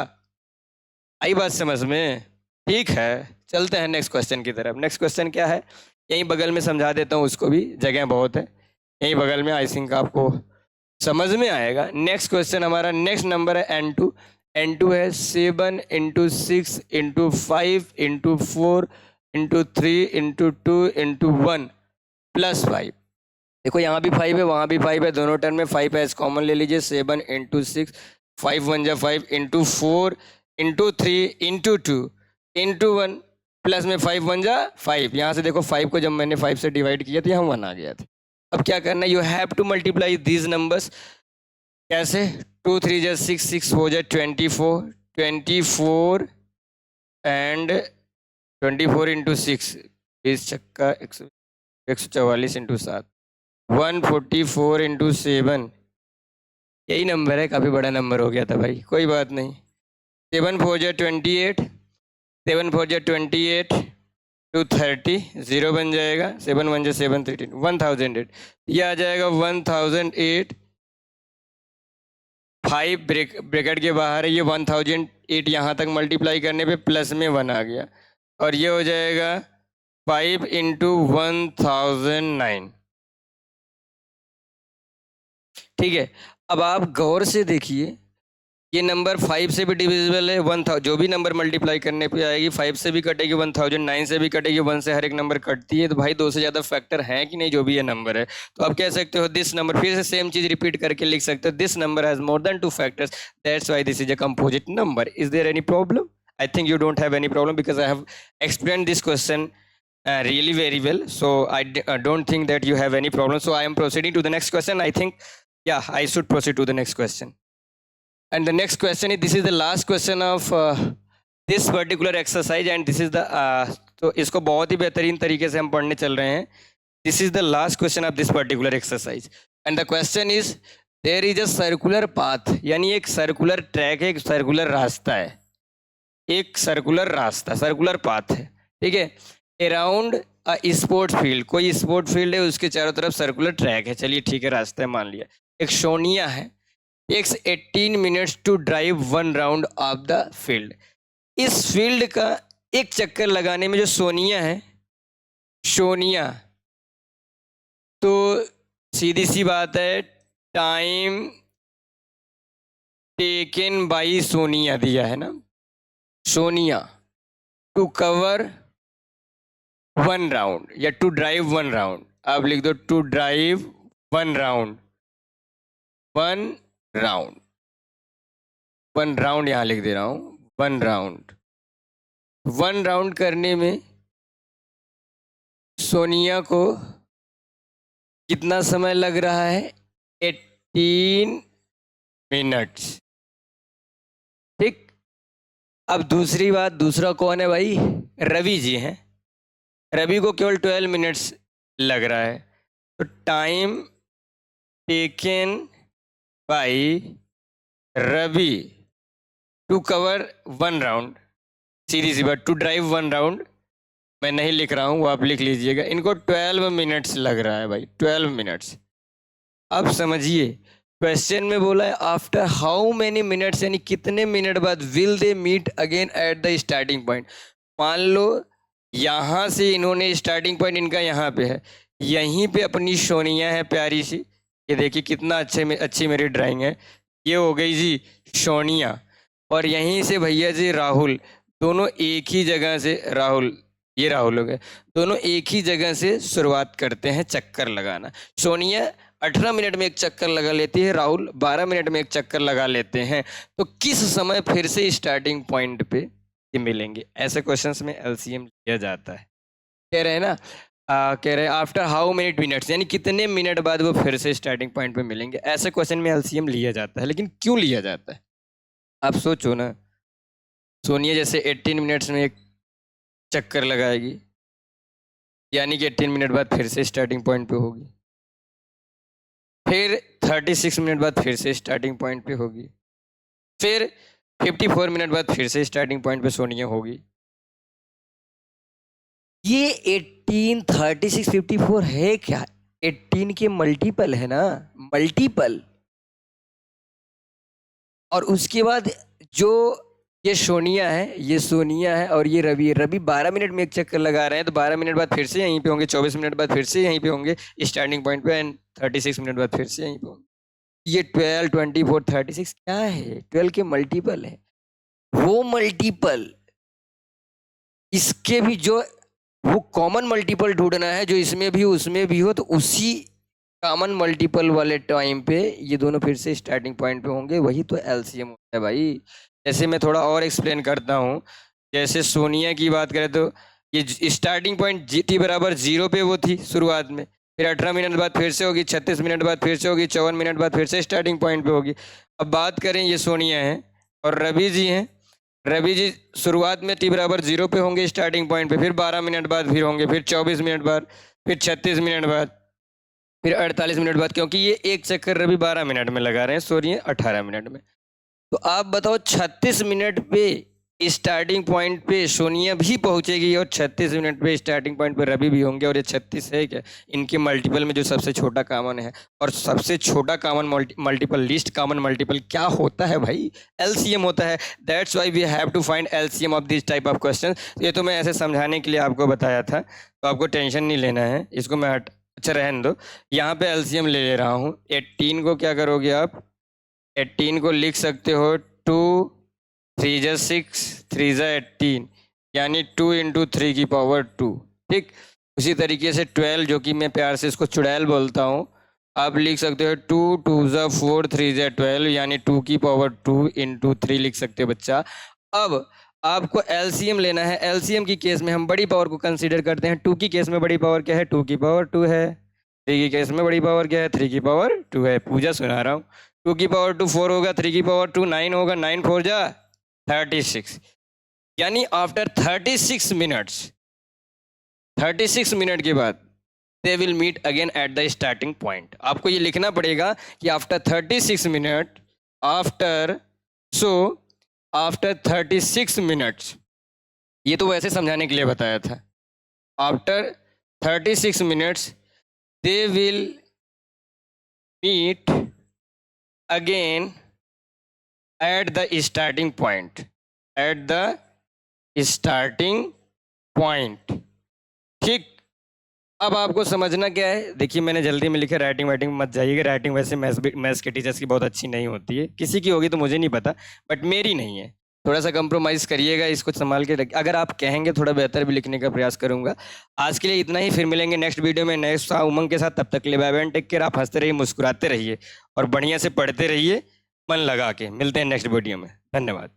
आई बात समझ में. ठीक है, चलते हैं नेक्स्ट क्वेश्चन की तरफ. नेक्स्ट क्वेश्चन क्या है, यहीं बगल में समझा देता हूँ उसको भी, जगह बहुत है यहीं बगल में, आई थिंक आपको समझ में आएगा. नेक्स्ट क्वेश्चन हमारा, नेक्स्ट नंबर है n2. n2 है 7 into 6 into 5 into 4 into 3 into 2 into 1 plus 5. देखो यहाँ भी 5 है, वहाँ भी 5 है, दोनों टर्म में 5 है, कॉमन ले लीजिए. 7 इंटू 6, 5 1 जा 5 into 4 into 3 into 2 into 1 plus में 5 1 जा 5. यहाँ से देखो 5 को जब मैंने 5 से डिवाइड किया तो यहाँ 1 आ गया था. अब क्या करना है, you have to multiply these numbers. कैसे, 2 3 जा 6, 6 हो जाए 24, 24 एंड 24 इंटू 6, 20 छक्का 144 इंटू 7, 144 इंटू 7. यही नंबर है, काफ़ी बड़ा नंबर हो गया था भाई, कोई बात नहीं. 7 4 जा 28, 7 4 जा 28 टू 30, 0 बन जाएगा. 7 1 जा 7 13, 1008. यह आ जाएगा 1008. 5 ब्रैकेट के बाहर है, ये 1008 यहाँ तक मल्टीप्लाई करने पे प्लस में 1 आ गया, और ये हो जाएगा 5 इंटू 1009. ठीक है. अब आप गौर से देखिए, ये नंबर 5 से भी डिविजिबल है. 1000 जो भी नंबर मल्टीप्लाई करने पे आएगी 5 से भी कटेगी, 1009 से भी कटेगी, 1 से हर एक नंबर कटती है. तो भाई 2 से ज़्यादा फैक्टर हैं कि नहीं, जो भी ये नंबर है. तो आप कह सकते हो दिस नंबर, फिर से सेम चीज़ रिपीट करके लिख सकते हो, this number has more than 2 factors, that's why this is a composite number. Is there any problem? I think you don't have any problem because I have explain this question really very well. So I don't think that you have any problem. So I am proceeding to the next question. I think, yeah, I should proceed to the next question. And the next question is, this is the last question of this particular exercise, and this is the तो इसको बहुत ही बेहतरीन तरीके से हम पढ़ने चल रहे हैं. This is the last question of this particular exercise, and the question is, there is a circular path, यानी एक सर्कुलर ट्रैक है, एक सर्कुलर रास्ता है, एक सर्कुलर रास्ता, सर्कुलर पाथ है. ठीक है. अराउंड स्पोर्ट्स फील्ड, कोई स्पोर्ट फील्ड है, उसके चारों तरफ सर्कुलर ट्रैक है. चलिए ठीक है, रास्ता है मान लिया. एक सोनिया है, takes 18 minutes to drive 1 round of the field. इस फील्ड का एक चक्कर लगाने में जो सोनिया है, सोनिया, तो सीधी सी बात है, टाइम टेकन बाई सोनिया दिया है ना, सोनिया टू कवर 1 राउंड या टू ड्राइव 1 राउंड, आप लिख दो to drive 1 round, 1 round, 1 round यहाँ लिख दे रहा हूँ, 1 राउंड। 1 राउंड करने में सोनिया को कितना समय लग रहा है? 18 मिनट्स। ठीक, अब दूसरी बात, दूसरा कौन है भाई? रवि जी हैं। रवि को केवल 12 मिनट्स लग रहा है, तो time taken by Ravi to cover 1 round, सीधी सी बात, टू ड्राइव 1 राउंड मैं नहीं लिख रहा हूँ, वो आप लिख लीजिएगा, इनको 12 मिनट्स लग रहा है भाई, 12 मिनट्स। अब समझिए, क्वेश्चन में बोला है आफ्टर हाउ मेनी मिनट्स, यानी कितने मिनट बाद will they meet again at the starting point. मान लो यहाँ से इन्होंने स्टार्टिंग पॉइंट इनका यहाँ पे है, यहीं पे अपनी सोनिया है प्यारी सी, ये देखिए कितना अच्छी मेरी ड्राइंग है, ये हो गई जी सोनिया, और यहीं से भैया जी राहुल, दोनों एक ही जगह से, राहुल, ये राहुल हो गए, दोनों एक ही जगह से शुरुआत करते हैं चक्कर लगाना। सोनिया 18 मिनट में एक चक्कर लगा लेती है, राहुल 12 मिनट में एक चक्कर लगा लेते हैं, तो किस समय फिर से स्टार्टिंग पॉइंट पे ये मिलेंगे? ऐसे क्वेश्चंस में एलसीएम लिया जाता है। कह रहे हैं ना, कह रहे हैं आफ्टर हाउ मेनी मिनट्स, यानी कितने मिनट बाद वो फिर से स्टार्टिंग पॉइंट पे मिलेंगे, ऐसे क्वेश्चन में एलसीएम लिया जाता है। लेकिन क्यों लिया जाता है आप सोचो ना, सोनिया जैसे 18 मिनट्स में एक चक्कर लगाएगी, यानी कि 18 मिनट बाद फिर से स्टार्टिंग पॉइंट पे होगी, फिर 36 मिनट बाद फिर से स्टार्टिंग पॉइंट पे होगी, फिर 54 मिनट बाद फिर से स्टार्टिंग पॉइंट पे सोनिया होगी। ये 18, 36, 54 है क्या? 18 के मल्टीपल है ना, मल्टीपल। और उसके बाद जो ये सोनिया है, ये सोनिया है, और ये रवि है। रवि 12 मिनट में एक चक्कर लगा रहे हैं, तो 12 मिनट बाद फिर से यहीं पे होंगे, 24 मिनट बाद फिर से यहीं पे होंगे स्टार्टिंग पॉइंट पे, एंड 36 मिनट बाद फिर से यहीं पे होंगे। ये 12, 24, 36 क्या है? 12 के मल्टीपल है, वो मल्टीपल, इसके भी जो वो कॉमन मल्टीपल ढूंढना है जो इसमें भी उसमें भी हो, तो उसी कॉमन मल्टीपल वाले टाइम पे ये दोनों फिर से स्टार्टिंग पॉइंट पे होंगे, वही तो एलसीएम होता है भाई। जैसे मैं थोड़ा और एक्सप्लेन करता हूँ, जैसे सोनिया की बात करें तो ये स्टार्टिंग पॉइंट टी बराबर 0 पे वो थी शुरुआत में, फिर 18 मिनट बाद फिर से होगी, 36 मिनट बाद फिर से होगी, 54 मिनट बाद फिर से स्टार्टिंग पॉइंट पे होगी। अब बात करें, ये सोनिया है और रवि जी हैं। रवि जी शुरुआत में टी बराबर 0 पे होंगे स्टार्टिंग पॉइंट पे, फिर 12 मिनट बाद फिर होंगे, फिर 24 मिनट बाद, फिर 36 मिनट बाद, फिर 48 मिनट बाद, क्योंकि ये एक चक्कर रवि 12 मिनट में लगा रहे हैं, सोनिया 18 मिनट में। तो आप बताओ 36 मिनट पे स्टार्टिंग पॉइंट पे सोनिया भी पहुंचेगी और 36 मिनट पे स्टार्टिंग पॉइंट पे रवि भी होंगे, और ये 36 है क्या? इनके मल्टीपल में जो सबसे छोटा कॉमन है, और सबसे छोटा common multiple, least common multiple क्या होता है भाई? एलसीएम होता है। That's why we have to find LCM of this type of question. ये तो मैं ऐसे समझाने के लिए आपको बताया था, तो आपको टेंशन नहीं लेना है, इसको मैं अच्छा रहने दो। यहाँ पे एलसीएम ले रहा हूँ। 18 को क्या करोगे आप? 18 को लिख सकते हो 2 3 जा 6 3 जा 18, यानी 2 × 3 की पावर 2। ठीक, उसी तरीके से 12, जो कि मैं प्यार से इसको चुड़ैल बोलता हूँ, आप लिख सकते हो 2 2 जा 4 3 जा 12, यानी 2 की पावर 2 × 3 लिख सकते हो बच्चा। अब आपको एलसीएम लेना है। एलसीएम की केस में हम बड़ी पावर को कंसीडर करते हैं। 2 की केस में बड़ी पावर क्या है? 2 की पावर 2 है। 3 की केस में बड़ी पावर क्या है? 3 की पावर 2 है। पूजा सुना रहा हूँ। 2 की पावर 2 4 होगा, 3 की पावर 2 9 होगा, 9 4 जा 36, यानी आफ्टर 36 मिनट्स, 36 मिनट के बाद they will meet again at the starting point. आपको ये लिखना पड़ेगा कि आफ्टर 36 मिनट, आफ्टर 36 मिनट्स, ये तो वैसे समझाने के लिए बताया था। After 36 minutes they will meet again at the starting point, at the starting point. ठीक, अब आपको समझना क्या है, देखिए मैंने जल्दी में लिखा, राइटिंग वाइटिंग मत जाइएगा। राइटिंग वैसे मैथ्स के टीचर्स की बहुत अच्छी नहीं होती है, किसी की होगी तो मुझे नहीं पता, बट मेरी नहीं है। थोड़ा सा कंप्रोमाइज़ करिएगा, इसको संभाल के रखिए। अगर आप कहेंगे थोड़ा बेहतर भी लिखने का प्रयास करूंगा। आज के लिए इतना ही, फिर मिलेंगे नेक्स्ट वीडियो में नए उमंग के साथ। तब तक के लिए बाय बाय, टेक केयर। आप हंसते रहिए, मुस्कुराते रहिए और बढ़िया से पढ़ते रहिए मन लगा के। मिलते हैं नेक्स्ट वीडियो में, धन्यवाद।